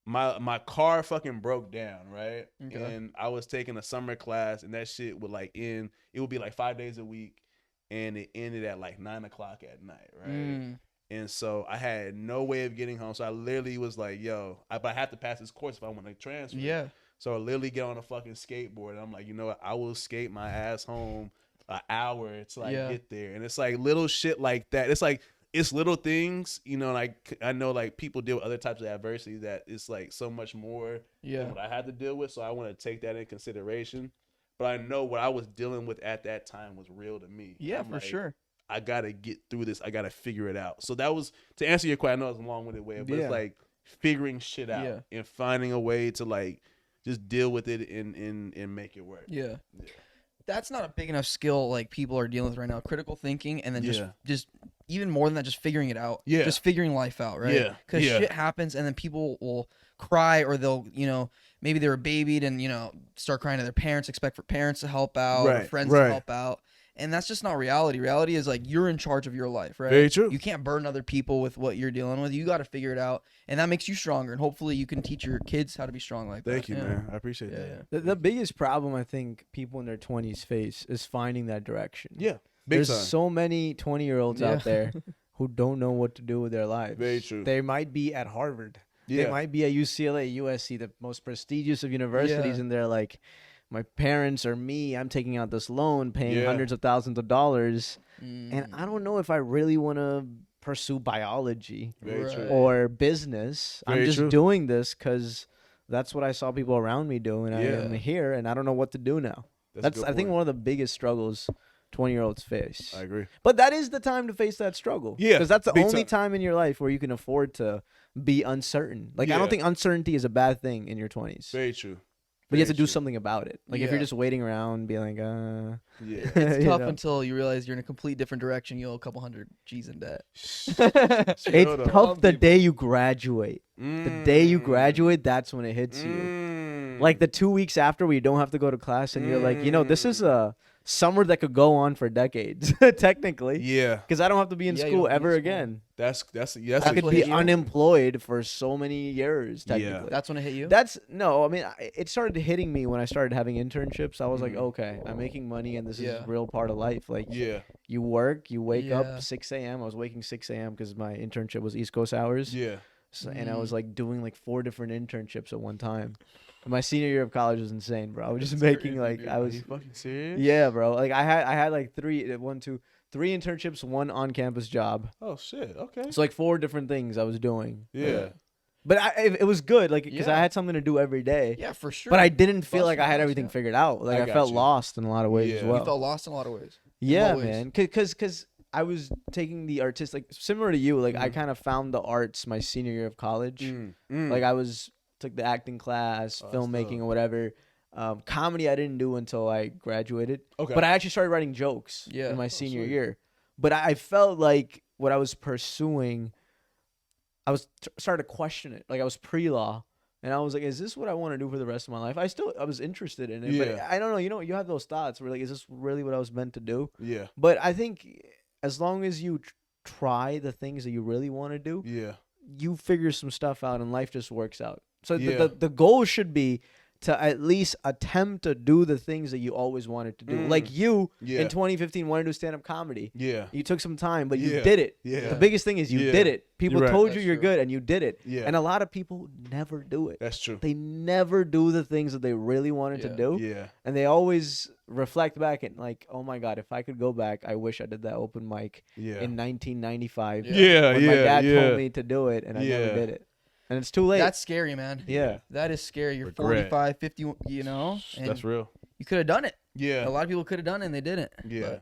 Speaker 2: my car fucking broke down, right? Okay. And I was taking a summer class, and that shit would it would be like 5 days a week, and it ended at like 9:00 at night, right? And so I had no way of getting home. So I literally was like, yo, but I have to pass this course if I want to transfer. Yeah. So I literally get on a fucking skateboard, and I'm like, you know what? I will skate my ass home an hour till I get there. And it's like little shit like that. It's little things, like I know like people deal with other types of adversity that it's like so much more than what I had to deal with. So I want to take that in consideration. But I know what I was dealing with at that time was real to me.
Speaker 3: Yeah, for sure.
Speaker 2: I got to get through this. I got to figure it out. So that was, to answer your question, I know it's a long-winded way, but it's like figuring shit out and finding a way to like just deal with it and make it work.
Speaker 3: Yeah. That's not a big enough skill like people are dealing with right now. Critical thinking, and then just even more than that, just figuring it out. Yeah. Just figuring life out, right? Yeah. Because shit happens, and then people will cry, or they'll, maybe they were babied and, start crying to their parents, expect for parents to help out, or friends to help out. And that's just not reality. Reality is like you're in charge of your life, right?
Speaker 2: Very true.
Speaker 3: You can't burden other people with what you're dealing with. You got to figure it out, and that makes you stronger. And hopefully, you can teach your kids how to be strong like that.
Speaker 2: Thank you, man. I appreciate that.
Speaker 1: Yeah. The biggest problem I think people in their 20s face is finding that direction.
Speaker 2: Yeah,
Speaker 1: there's so many 20-year-olds out there who don't know what to do with their lives.
Speaker 2: Very true.
Speaker 1: They might be at Harvard. They might be at UCLA, USC, the most prestigious of universities, and they're like, my parents or me, I'm taking out this loan, paying hundreds of thousands of dollars, and I don't know if I really want to pursue biology or business. I'm just doing this because that's what I saw people around me do, and I am here, and I don't know what to do now. That's I think one of the biggest struggles 20-year-olds face.
Speaker 2: I agree.
Speaker 1: But that is the time to face that struggle. Yeah. Because that's the only time in your life where you can afford to be uncertain. Like, I don't think uncertainty is a bad thing in your 20s.
Speaker 2: Very true.
Speaker 1: But you have to do something about it. Like, if you're just waiting around, be like,
Speaker 3: It's tough until you realize you're in a complete different direction. You owe a couple $100 G's in debt.
Speaker 1: It's tough the day you graduate. The day you graduate, that's when it hits you. Like, the 2 weeks after where you don't have to go to class, and you're like, this is a summer that could go on for decades, technically. Yeah. Because I don't have to be in school ever again.
Speaker 2: I
Speaker 1: could be unemployed for so many years, technically. Yeah.
Speaker 3: That's when it hit you?
Speaker 1: It started hitting me when I started having internships. I was like, okay, I'm making money, and this is a real part of life. Like, you work, you wake up 6 a.m. I was waking 6 a.m. because my internship was East Coast hours. Yeah. So, and I was like doing like 4 different internships at one time. My senior year of college was insane, bro. I was just making like, I was.
Speaker 2: Are you fucking serious?
Speaker 1: Yeah, bro. Like I had like 3 internships, 1 on-campus job.
Speaker 2: Oh shit. Okay.
Speaker 1: So like 4 different things I was doing.
Speaker 2: Yeah.
Speaker 1: But it was good, like, because I had something to do every day.
Speaker 3: Yeah, for sure.
Speaker 1: But I didn't feel like I had everything figured out. Like I felt lost in a lot of ways as well.
Speaker 3: You felt lost in a lot of ways.
Speaker 1: Yeah, man. Because I was taking the artistic, similar to you. Like I kind of found the arts my senior year of college. Like I took the acting class, filmmaking or whatever. Comedy I didn't do until I graduated. Okay. But I actually started writing jokes in my senior year. But I felt like what I was pursuing, I was started to question it. Like I was pre-law, and I was like, "Is this what I want to do for the rest of my life?" I was interested in it, but I don't know. You have those thoughts where like, "Is this really what I was meant to do?" Yeah. But I think as long as you try the things that you really want to do, you figure some stuff out, and life just works out. So the goal should be to at least attempt to do the things that you always wanted to do. Like you in 2015 wanted to do stand-up comedy. Yeah. You took some time, but you did it. Yeah. The biggest thing is you did it. People told you you're good, and you did it. Yeah. And a lot of people never do it. That's true. They never do the things that they really wanted to do. Yeah. And they always reflect back and like, oh my God, if I could go back, I wish I did that open mic in 1995. Yeah. When my dad told me to do it, and I never did it. And it's too late.
Speaker 3: That's scary, man. Yeah. That is scary. You're 45, 50, and
Speaker 2: that's real.
Speaker 3: You could have done it. Yeah. A lot of people could have done it, and they didn't. Yeah.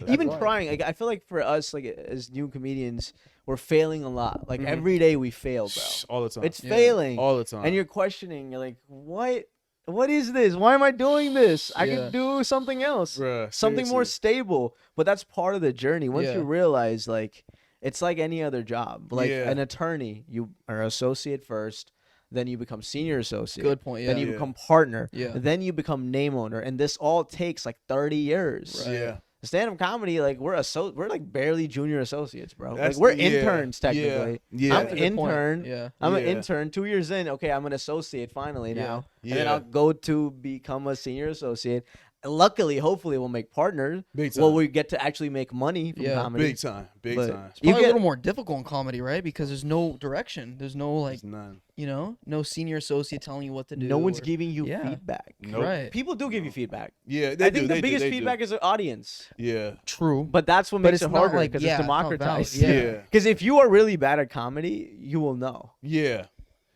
Speaker 1: Even trying. Like, I feel like for us, like as new comedians, we're failing a lot. Like every day we fail, bro.
Speaker 2: All the time.
Speaker 1: It's failing.
Speaker 2: All the time.
Speaker 1: And you're questioning. You're like, what? What is this? Why am I doing this? I could do something else. Bruh, something more stable. But that's part of the journey. Once you realize, like, it's like any other job. Like an attorney, you are associate first, then you become senior associate.
Speaker 3: Good point. Yeah.
Speaker 1: Then you become partner. Yeah. Then you become name owner, and this all takes like 30 years. Right. Yeah. Stand-up comedy, like we're like barely junior associates, bro. Like we're interns technically. Yeah. I'm an intern. Yeah. I'm an intern. 2 years in, okay, I'm an associate finally now, and then I'll go to become a senior associate. Luckily, hopefully, we'll make partners. Big time. Well, we get to actually make money from comedy.
Speaker 2: Big time. Big time.
Speaker 3: It's probably a little more difficult in comedy, right? Because there's no direction. There's no like, none. No senior associate telling you what to do.
Speaker 1: No one's giving you feedback.
Speaker 2: Nope.
Speaker 3: Right.
Speaker 1: People do give you feedback.
Speaker 2: Yeah, they
Speaker 1: I think the biggest feedback is the audience.
Speaker 2: Yeah.
Speaker 3: True.
Speaker 1: But that's what makes it harder because it's democratized.
Speaker 3: Yeah.
Speaker 1: Because if you are really bad at comedy, you will know.
Speaker 2: Yeah.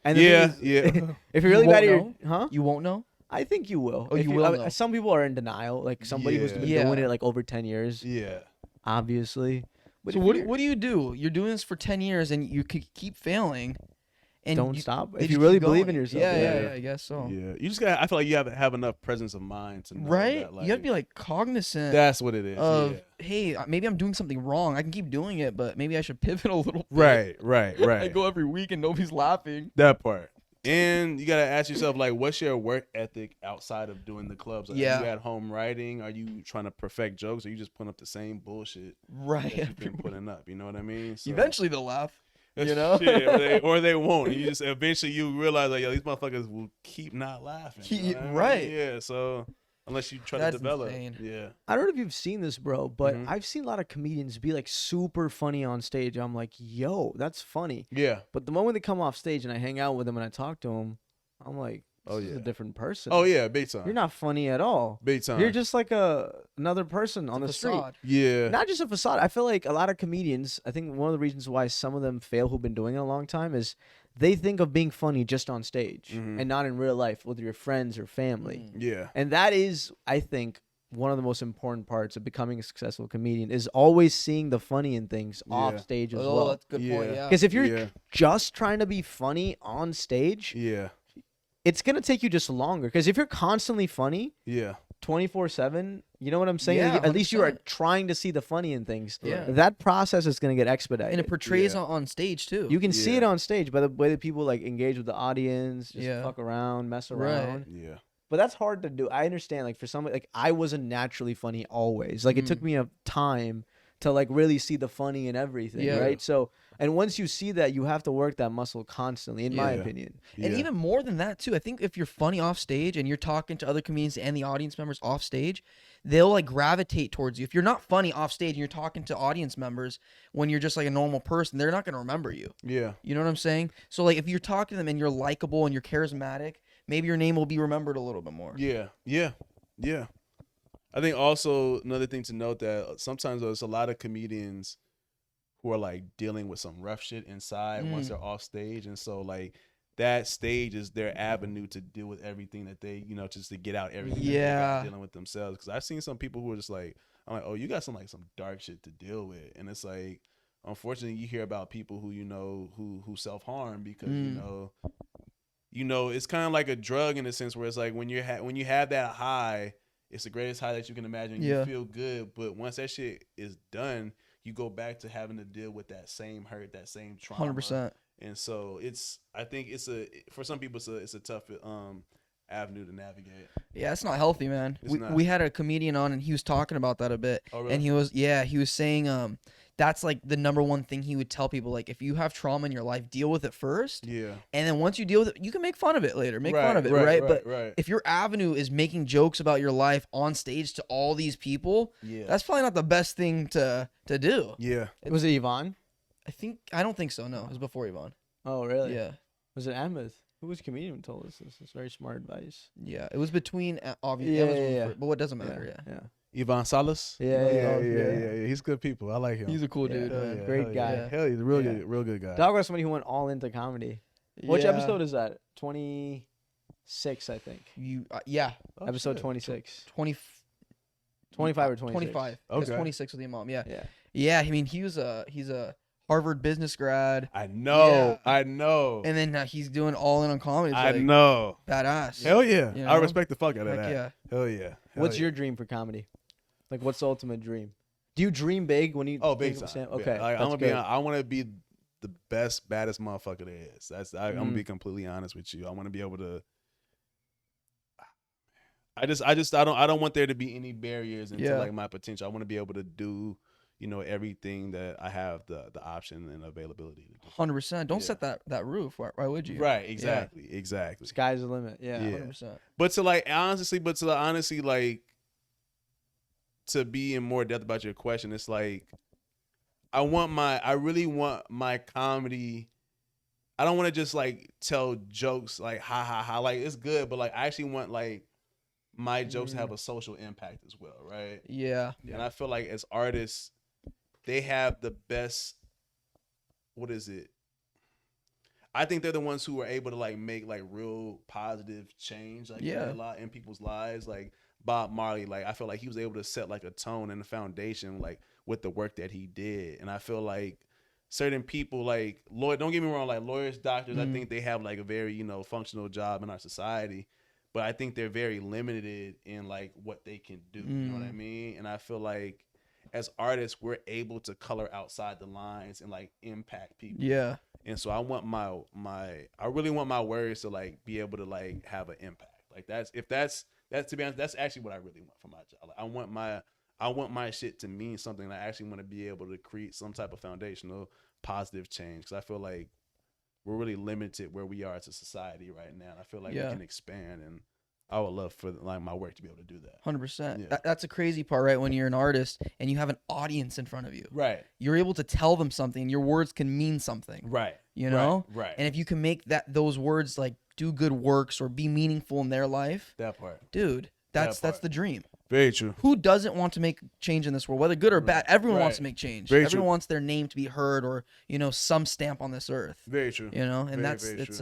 Speaker 1: And if you're really bad at
Speaker 3: you won't know?
Speaker 1: I think you will.
Speaker 3: Oh, you will.
Speaker 1: Some people are in denial. Like somebody who's been doing it like over 10 years.
Speaker 2: Yeah.
Speaker 1: Obviously.
Speaker 3: But so what do you do? You're doing this for 10 years and you could keep failing. And
Speaker 1: don't stop. If you really believe in yourself.
Speaker 3: Yeah, I guess so.
Speaker 2: Yeah. You just got. I feel like you have to have enough presence of mind to know that, like,
Speaker 3: you have to be like cognizant.
Speaker 2: That's what it is.
Speaker 3: Hey, maybe I'm doing something wrong. I can keep doing it, but maybe I should pivot a little bit.
Speaker 2: Right.
Speaker 3: I go every week and nobody's laughing.
Speaker 2: That part. And you gotta ask yourself, like, what's your work ethic outside of doing the clubs? Like, are you at home writing? Are you trying to perfect jokes? Or are you just putting up the same bullshit that you've been putting up? You know what I mean? So,
Speaker 3: eventually they'll laugh. You know?
Speaker 2: or they won't. You just eventually you realize like, yo, these motherfuckers will keep not laughing.
Speaker 3: Right.
Speaker 2: Yeah. So unless you try to develop.
Speaker 3: Insane.
Speaker 2: Yeah.
Speaker 1: I don't know if you've seen this, bro, but I've seen a lot of comedians be like super funny on stage. I'm like, yo, that's funny.
Speaker 2: Yeah.
Speaker 1: But the moment they come off stage and I hang out with them and I talk to them, I'm like, this is a different person.
Speaker 2: Oh yeah, big time.
Speaker 1: You're not funny at all.
Speaker 2: Big time.
Speaker 1: You're just like another person on the street.
Speaker 2: Yeah.
Speaker 1: Not just a facade. I feel like a lot of comedians, I think one of the reasons why some of them fail who've been doing it a long time is they think of being funny just on stage and not in real life with your friends or family.
Speaker 2: Yeah.
Speaker 1: And that is, I think, one of the most important parts of becoming a successful comedian is always seeing the funny in things off stage as well.
Speaker 3: That's a good point, yeah.
Speaker 1: Because if you're just trying to be funny on stage, it's going to take you just longer. Because if you're constantly funny, 24/7, you know what I'm saying?
Speaker 3: Yeah,
Speaker 1: at least you are trying to see the funny in things.
Speaker 3: Yeah.
Speaker 1: That process is going to get expedited.
Speaker 3: And it portrays on stage too.
Speaker 1: You can see it on stage by the way that people like engage with the audience, just fuck around, mess around.
Speaker 2: Right. Yeah.
Speaker 1: But that's hard to do. I understand, like, for somebody, like, I wasn't naturally funny always. Like, it took me a time to, like, really see the funny in everything, right? So, and once you see that, you have to work that muscle constantly, in my opinion.
Speaker 3: And even more than that, too, I think if you're funny off stage and you're talking to other comedians and the audience members off stage, they'll, like, gravitate towards you. If you're not funny off stage and you're talking to audience members when you're just, like, a normal person, they're not going to remember you.
Speaker 2: Yeah.
Speaker 3: You know what I'm saying? So, like, if you're talking to them and you're likable and you're charismatic, maybe your name will be remembered a little bit more.
Speaker 2: Yeah. I think also another thing to note that sometimes there's a lot of comedians who are like dealing with some rough shit inside once they're off stage, and so like that stage is their avenue to deal with everything that they, just to get out everything that they got dealing with themselves. Because I've seen some people who are just like, I'm like, oh, you got some dark shit to deal with, and it's like, unfortunately, you hear about people who who self harm because it's kind of like a drug in a sense where it's like when you have that high, it's the greatest high that you can imagine. You feel good, but once that shit is done, you go back to having to deal with that same hurt, that same trauma.
Speaker 3: 100%.
Speaker 2: And so I think for some people it's a tough avenue to navigate.
Speaker 3: Yeah, it's not healthy, man. We had a comedian on and he was talking about that a bit.
Speaker 2: Oh, really?
Speaker 3: And he was saying that's like the number one thing he would tell people, like, if you have trauma in your life, deal with it first.
Speaker 2: Yeah.
Speaker 3: And then once you deal with it, you can make fun of it later. Make fun of it, right? But if your avenue is making jokes about your life on stage to all these people, that's probably not the best thing to do.
Speaker 2: Yeah.
Speaker 1: Was it Yvonne?
Speaker 3: I don't think so. No, it was before Yvonne.
Speaker 1: Oh, really?
Speaker 3: Yeah.
Speaker 1: Was it Ahmed? Who was comedian who told us this? It's very smart advice.
Speaker 3: Yeah, it was between obviously. But what doesn't matter? Yeah.
Speaker 2: Yvonne Salas.
Speaker 1: Yeah.
Speaker 2: He's good people. I like him.
Speaker 3: He's a cool dude.
Speaker 1: Man. Great guy.
Speaker 2: Yeah. Hell, he's a real good guy.
Speaker 1: Talk about somebody who went all into comedy. Which episode is that? 26, I think. Episode 26. 25 or 26.
Speaker 3: 25.
Speaker 2: Okay.
Speaker 3: 26 with the Imam. Yeah. I mean, he's a Harvard business grad.
Speaker 2: I know.
Speaker 3: And then he's doing all in on comedy. It's
Speaker 2: I know.
Speaker 3: Badass.
Speaker 2: Hell yeah. I respect the fuck out of that.
Speaker 3: Yeah.
Speaker 2: Hell yeah.
Speaker 1: What's your dream for comedy? Like, what's the ultimate dream? Do you dream big when you?
Speaker 2: Big time.
Speaker 1: Okay.
Speaker 2: Yeah. Like, I want to be the best, baddest motherfucker there is. I'm gonna be completely honest with you. I want to be able to. I don't want there to be any barriers into like my potential. I want to be able to do, everything that I have the option and availability to do.
Speaker 3: 100%. Don't set that roof. Why would you?
Speaker 2: Right. Exactly.
Speaker 1: Sky's the limit. Yeah.
Speaker 3: 100%.
Speaker 2: But to honestly, like, to be in more depth about your question, it's like, I really want my comedy. I don't want to just like tell jokes like ha ha ha, like it's good, but like I actually want like my jokes to have a social impact as well, right?
Speaker 3: Yeah.
Speaker 2: And I feel like as artists, they have the best. What is it? I think they're the ones who are able to like make like real positive change, like a lot in people's lives. Like Bob Marley, like I feel like he was able to set like a tone and a foundation, like with the work that he did. And I feel like certain people, like don't get me wrong, like lawyers, doctors, I think they have like a very functional job in our society, but I think they're very limited in like what they can do. You know what I mean? And I feel like as artists, we're able to color outside the lines and like impact people. Yeah. And so I want I really want my words to like be able to like have an impact. Like that's to be honest, that's actually what I really want from my job. Like, I want my shit to mean something. I actually want to be able to create some type of foundational positive change, because I feel like we're really limited where we are as a society right now. And I feel like we can expand, and I would love for like my work to be able to do that.
Speaker 3: 100%. That's a crazy part, right? When you're an artist and you have an audience in front of you,
Speaker 2: right?
Speaker 3: You're able to tell them something. Your words can mean something,
Speaker 2: right? Right.
Speaker 3: And if you can make those words like do good works or be meaningful in their life,
Speaker 2: that part,
Speaker 3: dude, that's the dream.
Speaker 2: Very true.
Speaker 3: Who doesn't want to make change in this world, whether good or bad? Everyone wants to make change. Everyone wants their name to be heard, or some stamp on this earth.
Speaker 2: Very true.
Speaker 3: And it's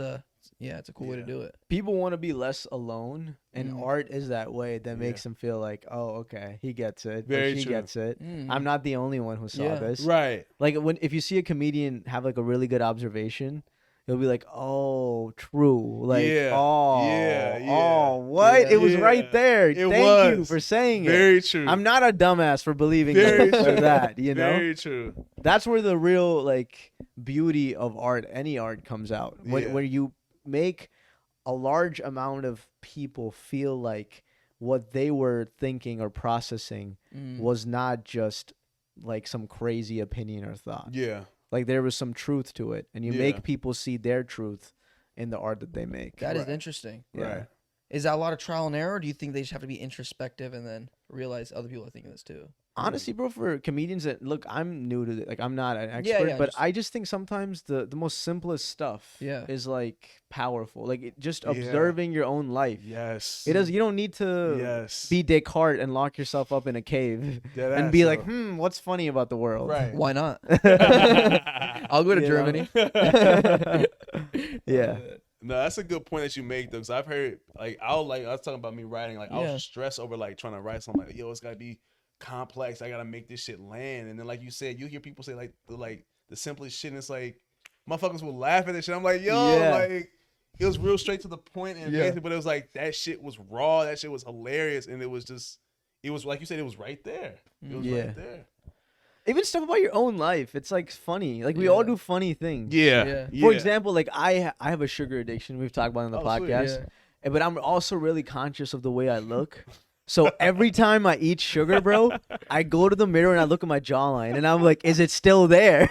Speaker 3: a cool way to do it.
Speaker 1: People want to be less alone, and art is that way that makes them feel like, oh, okay, he gets it.
Speaker 2: Very
Speaker 1: she
Speaker 2: true.
Speaker 1: gets it. I'm not the only one who saw this.
Speaker 2: Right.
Speaker 1: Like if you see a comedian have like a really good observation, you'll be like, oh, true. Like, oh, what?
Speaker 2: Yeah,
Speaker 1: it was right there. Thank you for saying it.
Speaker 2: Very true.
Speaker 1: I'm not a dumbass for believing that,
Speaker 2: Very true.
Speaker 1: That's where the real like beauty of art, any art, comes out. Where you make a large amount of people feel like what they were thinking or processing was not just like some crazy opinion or thought.
Speaker 2: Yeah.
Speaker 1: Like there was some truth to it, and you make people see their truth in the art that they make.
Speaker 3: That is interesting.
Speaker 2: Right.
Speaker 3: Is that a lot of trial and error, or do you think they just have to be introspective and then realize other people are thinking this too.
Speaker 1: Honestly, bro, for comedians that look, I'm new to it. Like, I'm not an expert, but I just think sometimes the most simplest stuff is like powerful. Like just observing your own life.
Speaker 2: Yes.
Speaker 1: It does. You don't need to be Descartes and lock yourself up in a cave and be like, what's funny about the world?
Speaker 2: Right.
Speaker 3: Why not? I'll go to Germany.
Speaker 1: Yeah.
Speaker 2: No, that's a good point that you make though, because I've heard I was talking about me writing, like I was stressed over like trying to write something like, yo, it's gotta be complex. I gotta make this shit land. And then like you said, you hear people say like the simplest shit, and it's like motherfuckers will laugh at this shit. I'm like, yo, like it was real straight to the point and basic, but it was like that shit was raw, that shit was hilarious, and it was like you said, it was right there. It was right there.
Speaker 1: Even stuff about your own life, it's like funny. Like we all do funny things.
Speaker 2: Yeah.
Speaker 1: For example, like I have a sugar addiction. We've talked about it on the podcast. But I'm also really conscious of the way I look. So every time I eat sugar, bro, I go to the mirror and I look at my jawline and I'm like, is it still there?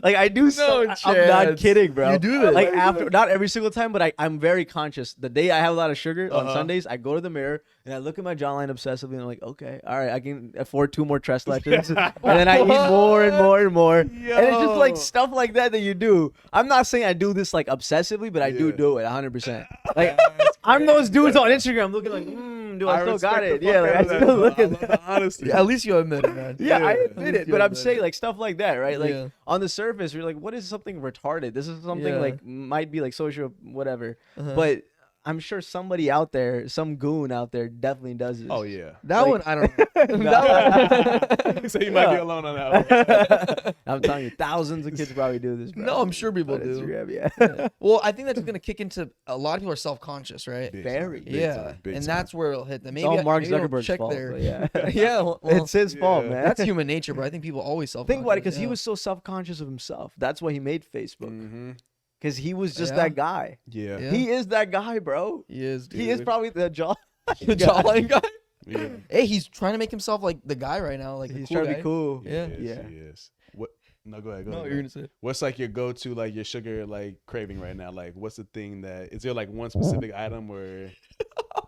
Speaker 1: Like I do I'm not kidding, bro.
Speaker 3: You do that.
Speaker 1: Like after, not every single time, but I'm very conscious. The day I have a lot of sugar on Sundays, I go to the mirror and I look at my jawline obsessively and I'm like, okay, all right, I can afford 2 more Tress lessons. And then I eat more and more and more. And it's just like stuff like that you do. I'm not saying I do this like obsessively, but I do it 100%. Like I'm those dudes on Instagram looking like, dude, I still got it. Yeah, like, I still look at that.
Speaker 2: Honestly.
Speaker 3: At least you admit it, man.
Speaker 1: Yeah, I admit it. But I'm saying like stuff like that, right? Like on the surface, you're like, what is something retarded? This is something like might be like social whatever. But I'm sure somebody out there, some goon out there definitely does this.
Speaker 2: Oh, yeah.
Speaker 3: That one, I don't know.
Speaker 2: So you might be alone on that one.
Speaker 1: I'm telling you, thousands of kids probably do this, bro.
Speaker 3: No, I'm sure people do.
Speaker 1: Instagram,
Speaker 3: Well, I think that's going to kick into a lot of people are self-conscious, right?
Speaker 1: Very.
Speaker 2: Big time.
Speaker 3: That's where it'll hit them. Maybe
Speaker 1: It's all Mark
Speaker 3: maybe don't
Speaker 1: Zuckerberg's
Speaker 3: check
Speaker 1: fault.
Speaker 3: their-
Speaker 1: Yeah.
Speaker 3: Well,
Speaker 1: It's his fault, man.
Speaker 3: that's human nature, but I think people always self-conscious.
Speaker 1: Think about it, because he was so self-conscious of himself. That's why he made Facebook. Because he was just that guy.
Speaker 2: Yeah.
Speaker 1: He is that guy, bro.
Speaker 3: He is, dude.
Speaker 1: He is probably the
Speaker 3: jawline guy.
Speaker 2: Yeah.
Speaker 3: Hey, he's trying to make himself like the guy right now. Like
Speaker 1: He's
Speaker 3: the cool
Speaker 1: trying to
Speaker 3: guy.
Speaker 1: be cool.
Speaker 3: Yeah.
Speaker 2: He is. What? No, go ahead.
Speaker 3: No, you're gonna say.
Speaker 2: What's like your go-to, like your sugar like craving right now? Like, what's the thing that is there like one specific item where?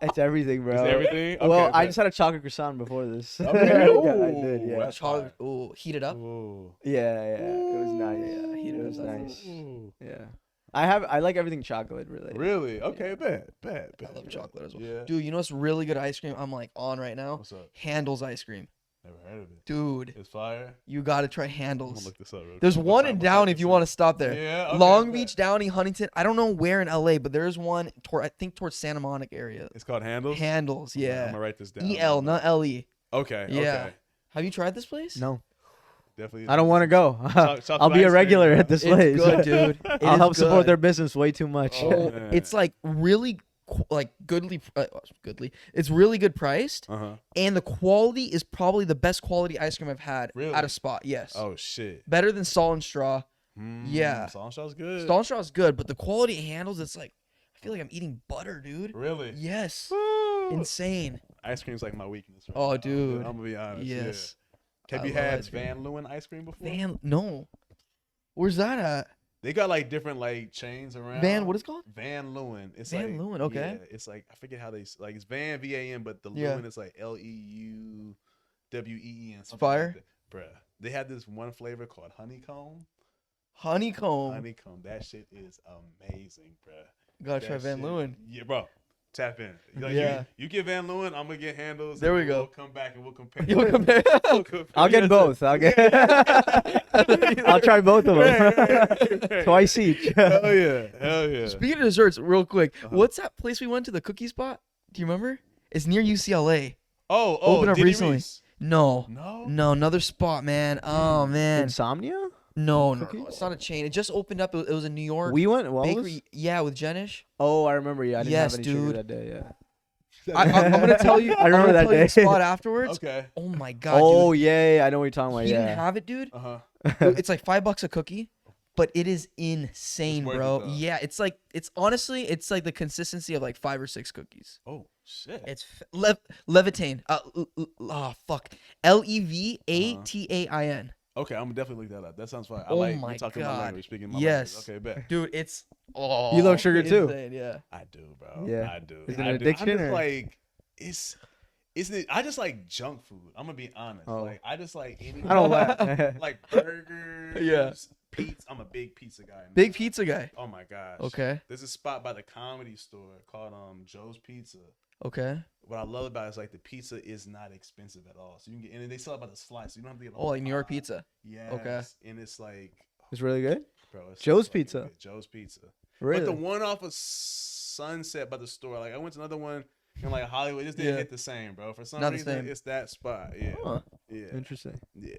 Speaker 1: It's everything, bro.
Speaker 2: It's everything. Okay,
Speaker 1: well, I just had a chocolate croissant before this.
Speaker 2: Okay.
Speaker 1: I did. Yeah.
Speaker 2: That's
Speaker 3: Chocolate. Oh, heat it up.
Speaker 1: Yeah. It was nice. Yeah, it was nice. Yeah. I like everything chocolate related.
Speaker 2: Really? Okay, bad.
Speaker 3: I love chocolate as well.
Speaker 2: Yeah.
Speaker 3: Dude, you know what's really good ice cream? I'm like on right now.
Speaker 2: What's up?
Speaker 3: Handel's ice cream.
Speaker 2: Never heard of it.
Speaker 3: Dude,
Speaker 2: It's fire.
Speaker 3: you gotta try
Speaker 2: I'm
Speaker 3: Handel's.
Speaker 2: gonna look this up. Real
Speaker 3: There's
Speaker 2: quick.
Speaker 3: one in Downey if you want to stop there.
Speaker 2: Yeah. Okay,
Speaker 3: Long
Speaker 2: bet.
Speaker 3: Beach, Downey, Huntington. I don't know where in LA, but there's one I think towards Santa Monica area.
Speaker 2: It's called Handles.
Speaker 3: Handel's,
Speaker 2: I'm
Speaker 3: yeah.
Speaker 2: gonna write this down.
Speaker 3: EL, not LE.
Speaker 2: Okay.
Speaker 3: Yeah.
Speaker 2: Okay.
Speaker 3: Have you tried this place?
Speaker 1: No,
Speaker 2: Definitely.
Speaker 1: I don't want to go.
Speaker 2: Chocolate
Speaker 1: I'll be a
Speaker 2: ice
Speaker 1: regular
Speaker 2: cream,
Speaker 1: at this
Speaker 3: It's
Speaker 1: place.
Speaker 3: good, dude.
Speaker 1: I'll help support their business way too much.
Speaker 2: Oh, man.
Speaker 3: It's like really goodly. It's really good priced, and the quality is probably the best quality ice cream I've had at a spot. Yes.
Speaker 2: Oh shit.
Speaker 3: Better than Salt and Straw. Yeah.
Speaker 2: Salt and Straw's good.
Speaker 3: Salt and Straw is good, but the quality it handles, it's like I feel like I'm eating butter, dude.
Speaker 2: Really?
Speaker 3: Yes.
Speaker 2: Woo.
Speaker 3: Insane.
Speaker 2: Ice cream's like my weakness. Right
Speaker 3: Oh,
Speaker 2: now.
Speaker 3: dude.
Speaker 2: I'm gonna be honest.
Speaker 3: Yes.
Speaker 2: Yeah. Have you
Speaker 3: I love
Speaker 2: had
Speaker 3: ice cream.
Speaker 2: Van Leeuwen ice cream before?
Speaker 3: No. Where's that at?
Speaker 2: They got like different like chains around.
Speaker 3: What is it called?
Speaker 2: Van Leeuwen. It's
Speaker 3: Van
Speaker 2: like,
Speaker 3: Leeuwen, okay.
Speaker 2: Yeah, it's like I forget how they like it's Van VAN, but the
Speaker 3: Yeah.
Speaker 2: Leeuwen is like LEUWEEN.
Speaker 3: It's fire.
Speaker 2: Like that. Bruh. They have this one flavor called honeycomb.
Speaker 3: Honeycomb.
Speaker 2: That shit is amazing, bruh.
Speaker 3: Gotta try Van Leeuwen.
Speaker 2: Yeah, bro. Tap in. Like,
Speaker 3: Yeah.
Speaker 2: You get Van Leeuwen, I'm gonna get Handles.
Speaker 3: There we
Speaker 2: and
Speaker 3: go.
Speaker 2: We'll come back and we'll compare.
Speaker 3: You'll compare.
Speaker 1: I'll get both. I'll try both of them. Twice each.
Speaker 2: Hell yeah.
Speaker 3: Speaking of desserts, real quick, what's that place we went to, the cookie spot? Do you remember? It's near UCLA.
Speaker 2: Oh,
Speaker 3: Opened up
Speaker 2: Diddy
Speaker 3: recently.
Speaker 2: Reese.
Speaker 3: No,
Speaker 2: No,
Speaker 3: another spot, man. Oh man,
Speaker 1: Insomnia?
Speaker 3: no, it's not a chain. It just opened up. It was in New York.
Speaker 1: We went. What
Speaker 3: bakery,
Speaker 1: was?
Speaker 3: yeah, with Jenish.
Speaker 1: Oh, I remember. Yeah, I didn't
Speaker 3: Yes,
Speaker 1: have any sugar
Speaker 3: dude.
Speaker 1: that day. Yeah.
Speaker 3: I'm gonna tell you.
Speaker 1: I remember that day.
Speaker 3: The spot afterwards.
Speaker 2: Okay.
Speaker 3: Oh my god.
Speaker 1: Oh
Speaker 3: dude.
Speaker 1: yeah, I know what you're talking about.
Speaker 3: He
Speaker 1: Yeah.
Speaker 3: didn't have it, dude.
Speaker 2: Dude,
Speaker 3: It's like $5 a cookie, but it is insane,
Speaker 2: It's worth
Speaker 3: bro.
Speaker 2: it, though.
Speaker 3: Yeah, it's honestly, it's like the consistency of like 5 or 6 cookies.
Speaker 2: Oh shit.
Speaker 3: It's Levitain. Fuck. Levatain.
Speaker 2: Okay, I'm definitely look that up. That sounds fine. I
Speaker 3: Oh
Speaker 2: like
Speaker 3: my
Speaker 2: you talking my
Speaker 3: God.
Speaker 2: language, speaking my
Speaker 3: Yes.
Speaker 2: language. Okay, bet.
Speaker 3: Dude, it's
Speaker 1: You love sugar too?
Speaker 3: insane, yeah.
Speaker 2: I do, bro.
Speaker 1: Yeah.
Speaker 2: I do.
Speaker 1: Is it an
Speaker 2: I do.
Speaker 1: addiction
Speaker 2: I'm just
Speaker 1: or-
Speaker 2: like I just like junk food. I'm gonna be honest.
Speaker 1: Oh.
Speaker 2: Like I just like anything.
Speaker 1: I don't like.
Speaker 2: like burgers.
Speaker 3: Yeah.
Speaker 2: Pizza. I'm a big pizza guy.
Speaker 3: Big pizza guy.
Speaker 2: Oh my gosh.
Speaker 3: Okay.
Speaker 2: There's a spot by the Comedy Store called Joe's Pizza.
Speaker 3: Okay.
Speaker 2: What I love about it is like the pizza is not expensive at all. So you can get, and they sell it by the slice. So you don't have to get.
Speaker 3: Like New York pizza.
Speaker 2: Yeah.
Speaker 3: Okay.
Speaker 2: And it's like.
Speaker 1: It's really good.
Speaker 2: Bro, it's
Speaker 1: Joe's
Speaker 2: so
Speaker 1: Pizza.
Speaker 2: Good. Joe's Pizza.
Speaker 1: Really?
Speaker 2: But the one off of Sunset by the store, like I went to another one in like Hollywood, it just didn't hit the same, bro. For some reason, it's that spot. Yeah.
Speaker 1: Huh.
Speaker 2: Yeah.
Speaker 1: Interesting.
Speaker 2: Yeah.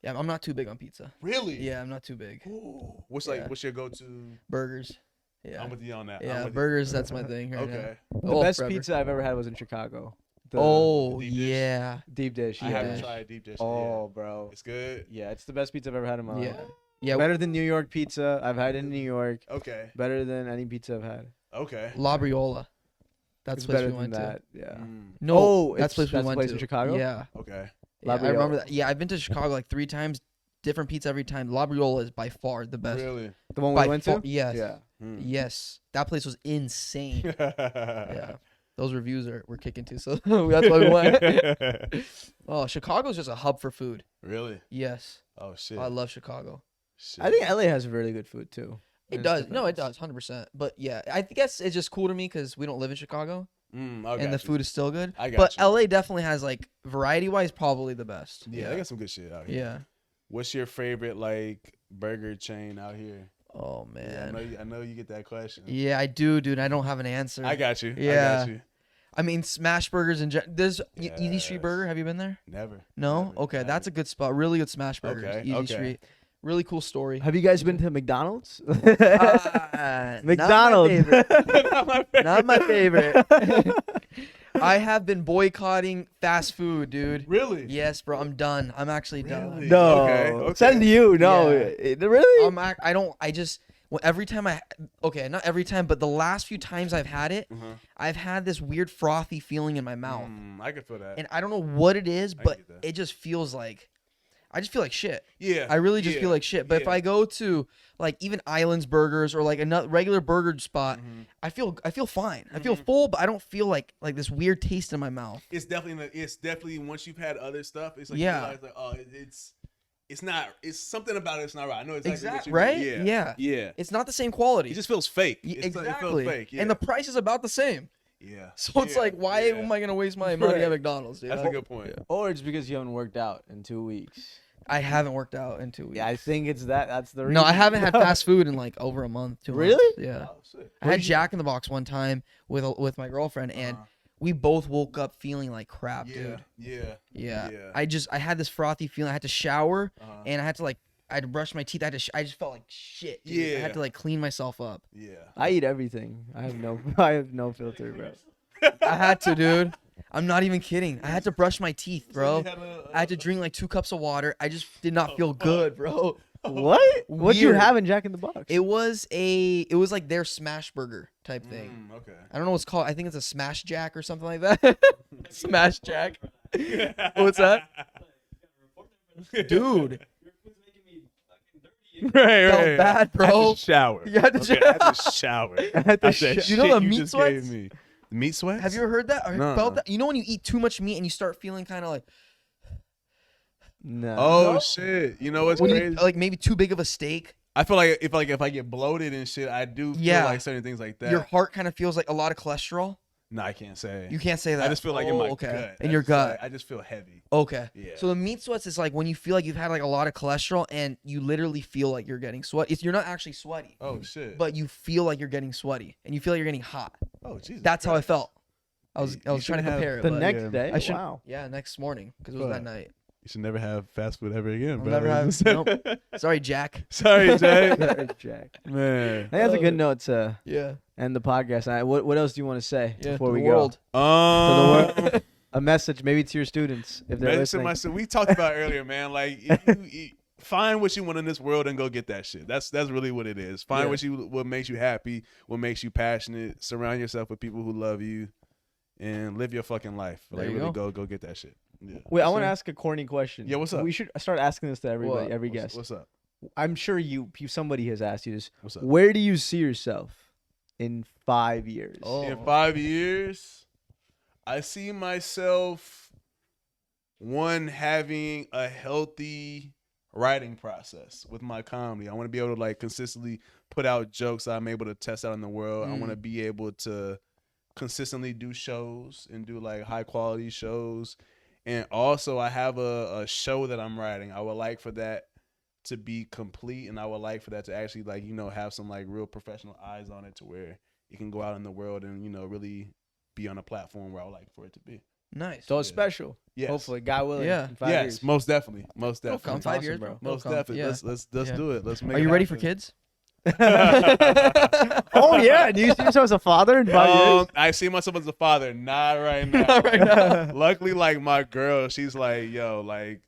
Speaker 3: Yeah, I'm not too big on pizza.
Speaker 2: Really?
Speaker 3: Yeah, I'm not too big.
Speaker 2: Ooh. What's your go-to?
Speaker 3: Burgers. Yeah.
Speaker 2: I'm with you on that.
Speaker 3: Yeah, burgers. That's my thing. Right
Speaker 2: okay.
Speaker 3: Now.
Speaker 1: The best pizza I've ever had was in Chicago.
Speaker 2: Deep dish.
Speaker 3: Yeah.
Speaker 1: Deep dish.
Speaker 2: I haven't tried deep dish.
Speaker 1: Oh, bro.
Speaker 2: It's good.
Speaker 1: Yeah, it's the best pizza I've ever had in my life.
Speaker 3: Yeah.
Speaker 1: Better than New York pizza. I've had it in New York.
Speaker 2: Okay.
Speaker 1: Better than any pizza I've had.
Speaker 2: Okay.
Speaker 3: La Briola. That's the place
Speaker 1: better
Speaker 3: we went
Speaker 1: than that.
Speaker 3: to.
Speaker 1: Yeah.
Speaker 3: No, that's the place we
Speaker 1: that's
Speaker 3: went
Speaker 1: the place
Speaker 3: to.
Speaker 1: in Chicago?
Speaker 3: Yeah.
Speaker 2: Okay.
Speaker 3: Yeah, I remember that. Yeah, I've been to Chicago like 3 times. Different pizza every time. La Briola is by far the best.
Speaker 2: Really?
Speaker 1: The one we went to?
Speaker 3: Yes.
Speaker 1: Yeah.
Speaker 3: Yes. That place was insane. Yeah. Those reviews we're kicking too, so that's why we went. Oh, Chicago's just a hub for food.
Speaker 2: Really?
Speaker 3: Yes.
Speaker 2: Oh shit.
Speaker 3: I love Chicago.
Speaker 2: Shit.
Speaker 1: I think LA has really good food too.
Speaker 3: It does. No, it does. 100%. But yeah, I guess it's just cool to me because we don't live in Chicago. And the food is still good. But LA definitely has like variety wise probably the best.
Speaker 2: Yeah, they got some good shit out here.
Speaker 3: Yeah.
Speaker 2: What's your favorite like burger chain out here?
Speaker 3: Oh man.
Speaker 2: Yeah, I know you get that question.
Speaker 3: Yeah, I do, dude. I don't have an answer.
Speaker 2: I got you.
Speaker 3: Yeah.
Speaker 2: I got you.
Speaker 3: I mean, Smash Burgers and there's Easy Street Burger. Have you been there?
Speaker 2: Never.
Speaker 3: No?
Speaker 2: Never,
Speaker 3: Okay, that's a good spot. Really good Smash Burgers.
Speaker 2: Okay,
Speaker 3: Easy Street. Really cool story.
Speaker 1: Have you guys been to McDonald's?
Speaker 3: McDonald's.
Speaker 2: Not my favorite.
Speaker 3: Not my favorite. I have been boycotting fast food, dude.
Speaker 2: Really?
Speaker 3: Yes, bro. I'm done. I'm actually done.
Speaker 2: Really?
Speaker 1: No.
Speaker 2: Okay.
Speaker 1: Send you. No.
Speaker 3: Yeah.
Speaker 1: Really?
Speaker 3: Every time not every time, but the last few times I've had it, I've had this weird frothy feeling in my mouth.
Speaker 2: I can feel that.
Speaker 3: And I don't know what it is, but it just feels like, I just feel like shit.
Speaker 2: Yeah.
Speaker 3: I really just feel like shit. But if I go to like even Islands Burgers or like a regular burger spot, I feel fine. I feel full, but I don't feel like this weird taste in my mouth.
Speaker 2: It's definitely once you've had other stuff, it's like you realize like, oh, it's not. It's something about it. It's not right. I know exactly what you mean.
Speaker 3: Right? Yeah. It's not the same quality.
Speaker 2: It just feels fake.
Speaker 3: Exactly.
Speaker 2: It feels fake. Yeah.
Speaker 3: And the price is about the same.
Speaker 2: Yeah.
Speaker 3: So it's like, why am I gonna waste my money at McDonald's? Dude?
Speaker 2: That's a good point.
Speaker 1: Yeah. Or it's because you haven't worked out in 2 weeks.
Speaker 3: I haven't worked out in 2 weeks.
Speaker 1: Yeah, I think it's that. That's the reason.
Speaker 3: No, I haven't had fast food in like over a month. 2 months.
Speaker 1: Really?
Speaker 3: Yeah.
Speaker 2: Oh, shit.
Speaker 3: I had Jack in the Box one time with my girlfriend, and we both woke up feeling like crap, dude. Yeah. I had this frothy feeling. I had to shower, and I had to brush my teeth. I just felt like shit. Dude.
Speaker 2: Yeah.
Speaker 3: I had to like clean myself up.
Speaker 2: Yeah.
Speaker 1: I eat everything. I have no filter, bro.
Speaker 3: I had to, dude. I'm not even kidding. I had to brush my teeth, bro. I had to drink like 2 cups of water. I just did not feel good, bro.
Speaker 1: What? What'd you have in Jack in the Box?
Speaker 3: It was like their smash burger type thing.
Speaker 2: Okay.
Speaker 3: I don't know what it's called. I think it's a Smash Jack or something like that. Smash Jack. What's that? Dude.
Speaker 2: Right.
Speaker 3: Felt bad, bro.
Speaker 2: I had to shower.
Speaker 3: You had to
Speaker 2: shower.
Speaker 3: You know the meat sweats?
Speaker 2: Meat sweats?
Speaker 3: Have you ever heard that? Or
Speaker 2: No.
Speaker 3: felt that? You know when you eat too much meat and you start feeling kind of like
Speaker 1: No.
Speaker 2: Oh shit! You know what's
Speaker 3: when
Speaker 2: crazy?
Speaker 3: you, like maybe too big of a steak.
Speaker 2: I feel like if I get bloated and shit, I do feel like certain things like that.
Speaker 3: Your heart kind of feels like a lot of cholesterol.
Speaker 2: No, I can't say.
Speaker 3: You can't say that.
Speaker 2: I just feel like in my gut.
Speaker 3: In your gut.
Speaker 2: Like, I just feel heavy.
Speaker 3: Okay.
Speaker 2: Yeah.
Speaker 3: So the meat sweats is like when you feel like you've had like a lot of cholesterol and you literally feel like you're getting sweaty. You're not actually sweaty.
Speaker 2: Oh shit.
Speaker 3: But you feel like you're getting sweaty and you feel like you're getting hot.
Speaker 2: Oh Jesus.
Speaker 3: That's how I
Speaker 2: Christ.
Speaker 3: felt. I was trying to compare it.
Speaker 1: The
Speaker 3: but
Speaker 1: next
Speaker 2: yeah.
Speaker 1: day?
Speaker 3: I should,
Speaker 1: Wow.
Speaker 3: Yeah, next morning because it was that night.
Speaker 2: You should never have fast food ever again,
Speaker 3: I'll
Speaker 2: bro.
Speaker 3: never have. Nope. Sorry, Jack.
Speaker 2: Sorry, Jay.
Speaker 1: Jack.
Speaker 2: Man.
Speaker 1: I think that's a good note to
Speaker 3: Yeah.
Speaker 1: end the podcast. What else do you want to say before we
Speaker 3: world.
Speaker 1: go? To the world. A message maybe to your students if they're listening.
Speaker 2: We talked about earlier, man. Like, if you find what you want in this world and go get that shit. That's really what it is. Find what makes you happy, what makes you passionate. Surround yourself with people who love you, and live your fucking life. Like, really go get that shit. Yeah.
Speaker 1: Wait, I want to ask a corny question.
Speaker 2: Yeah, what's up?
Speaker 1: We should start asking this to everybody, every guest.
Speaker 2: What's up?
Speaker 1: I'm sure somebody has asked you this.
Speaker 2: What's up?
Speaker 1: Where do you see yourself in 5 years?
Speaker 3: Oh.
Speaker 2: In 5 years, I see myself, one, having a healthy writing process with my comedy. I want to be able to like consistently put out jokes I'm able to test out in the world. I want to be able to consistently do shows and do like high quality shows. And also I have a show that I'm writing. I would like for that to be complete, and I would like for that to actually like, you know, have some like real professional eyes on it to where it can go out in the world and, you know, really be on a platform where I would like for it to be.
Speaker 3: Nice.
Speaker 1: So it's special.
Speaker 2: Yes.
Speaker 1: Hopefully, God willing.
Speaker 3: Yeah.
Speaker 1: In 5
Speaker 2: yes,
Speaker 1: years.
Speaker 2: most definitely. Most definitely.
Speaker 3: Come 5 years, bro.
Speaker 2: Most definitely.
Speaker 3: Yeah.
Speaker 2: Let's do it. Let's make
Speaker 3: Are
Speaker 2: it
Speaker 3: you ready
Speaker 2: happen.
Speaker 3: for kids?
Speaker 1: Oh yeah. Do you see yourself as a father in 5 years?
Speaker 2: I see myself as a father, not right now.
Speaker 3: Not right now.
Speaker 2: Luckily, like my girl, she's like, yo, like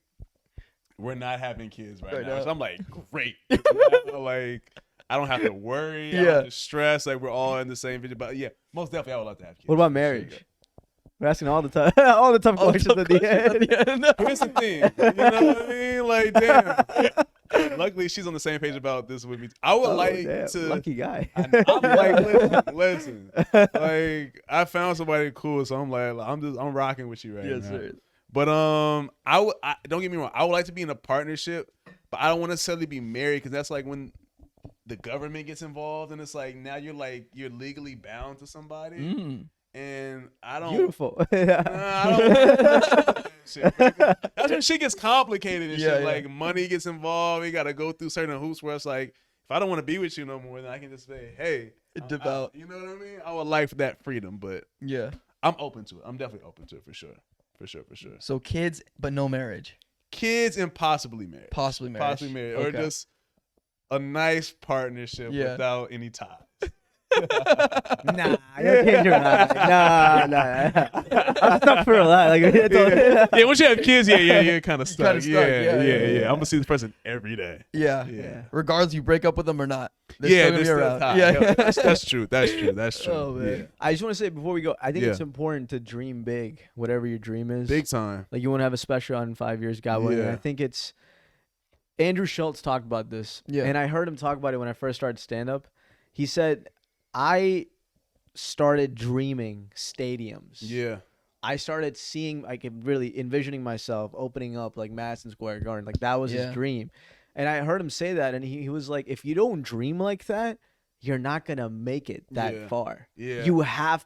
Speaker 2: we're not having kids right now. So I'm like, great. Like I don't have to worry. I don't have to stress. Like we're all in the same video. But yeah, most definitely, I would love to have kids.
Speaker 1: What about marriage? We're asking all the time, all the tough questions at the end.
Speaker 2: Here's the thing, you know what I mean? Like, damn. Luckily, she's on the same page about this with me. I would to.
Speaker 1: Lucky guy.
Speaker 2: I'm like, listen. Like, I found somebody cool, so I'm like, I'm rocking with you right now.
Speaker 1: Sir.
Speaker 2: But don't get me wrong. I would like to be in a partnership, but I don't want to necessarily be married because that's like when the government gets involved, and it's like now you're legally bound to somebody. And I don't.
Speaker 1: Beautiful.
Speaker 2: I don't. Shit. That's when shit gets complicated and shit. Like money gets involved. You got to go through certain hoops where it's like, if I don't want to be with you no more, then I can just say, hey,
Speaker 3: devout.
Speaker 2: You know what I mean? I would like that freedom, but
Speaker 3: yeah,
Speaker 2: I'm open to it. I'm definitely open to it for sure.
Speaker 3: So kids, but no marriage.
Speaker 2: Kids and possibly marriage.
Speaker 3: Possibly marriage.
Speaker 2: Okay. Or just a nice partnership without any ties.
Speaker 1: Nah, your kids are not. Nah. I'm stuck for a lot. Like,
Speaker 2: once you have kids, you're kind of stuck.
Speaker 3: Yeah.
Speaker 2: I'm gonna see this person every day.
Speaker 3: Yeah. Regardless, you break up with them or not.
Speaker 2: They're still gonna be around. That's true. That's true.
Speaker 3: Oh man.
Speaker 2: Yeah.
Speaker 1: I just want to say before we go, I think it's important to dream big, whatever your dream is.
Speaker 2: Big time.
Speaker 1: Like you want to have a special in 5 years, God willing. I think it's Andrew Schultz talked about this, and I heard him talk about it when I first started stand up. He said, I started dreaming stadiums.
Speaker 2: Yeah.
Speaker 1: I started seeing, like, really envisioning myself opening up like Madison Square Garden. Like that was his dream. And I heard him say that, and he was like, if you don't dream like that, you're not gonna make it that far. Yeah.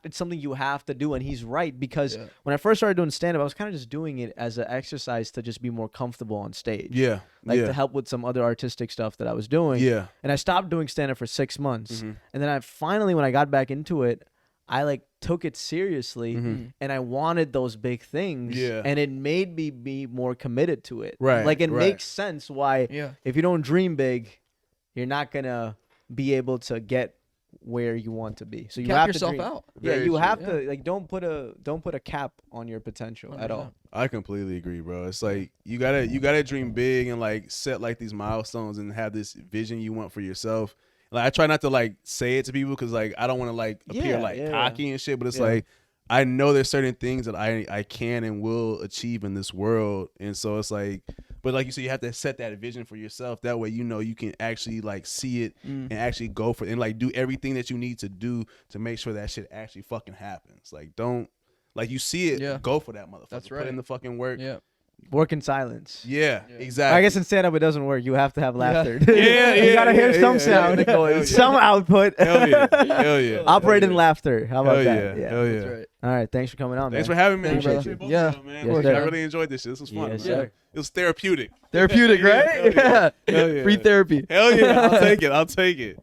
Speaker 1: It's something you have to do, and he's right, because when I first started doing stand-up, I was kind of just doing it as an exercise to just be more comfortable on stage. Yeah. To help with some other artistic stuff that I was doing. Yeah. And I stopped doing stand-up for 6 months. And then I finally, when I got back into it, I like took it seriously, and I wanted those big things. Yeah. And it made me be more committed to it. Right. Like it makes sense why if you don't dream big, you're not gonna be able to get where you want to be. So you have
Speaker 3: yourself
Speaker 1: to dream
Speaker 3: out.
Speaker 1: Yeah, you have to like don't put a cap on your potential at all.
Speaker 2: I completely agree, bro. It's like you gotta dream big and like set like these milestones and have this vision you want for yourself. Like I try not to like say it to people because like I don't want to like appear cocky and shit, but it's like I know there's certain things that I can and will achieve in this world, and so it's like, but like you said, you have to set that vision for yourself. That way, you know, you can actually like see it and actually go for it and like do everything that you need to do to make sure that shit actually fucking happens. Like don't like you see it, go for that motherfucker.
Speaker 3: That's right.
Speaker 2: Put in the fucking work.
Speaker 1: Yeah. Work in silence.
Speaker 2: Yeah, exactly.
Speaker 1: I guess in stand-up it doesn't work. You have to have laughter.
Speaker 2: You
Speaker 1: gotta hear some sound, some output.
Speaker 2: Hell yeah.
Speaker 1: Operate in laughter. How about that?
Speaker 2: Yeah. Hell yeah. That's
Speaker 3: right.
Speaker 1: All right, thanks for coming on.
Speaker 2: Thanks for having me.
Speaker 1: Appreciate you.
Speaker 2: Man. I really enjoyed this shit. This was fun.
Speaker 1: Yes,
Speaker 2: it was therapeutic.
Speaker 3: Therapeutic, right?
Speaker 2: Hell yeah.
Speaker 3: Free therapy.
Speaker 2: Hell yeah. I'll take it.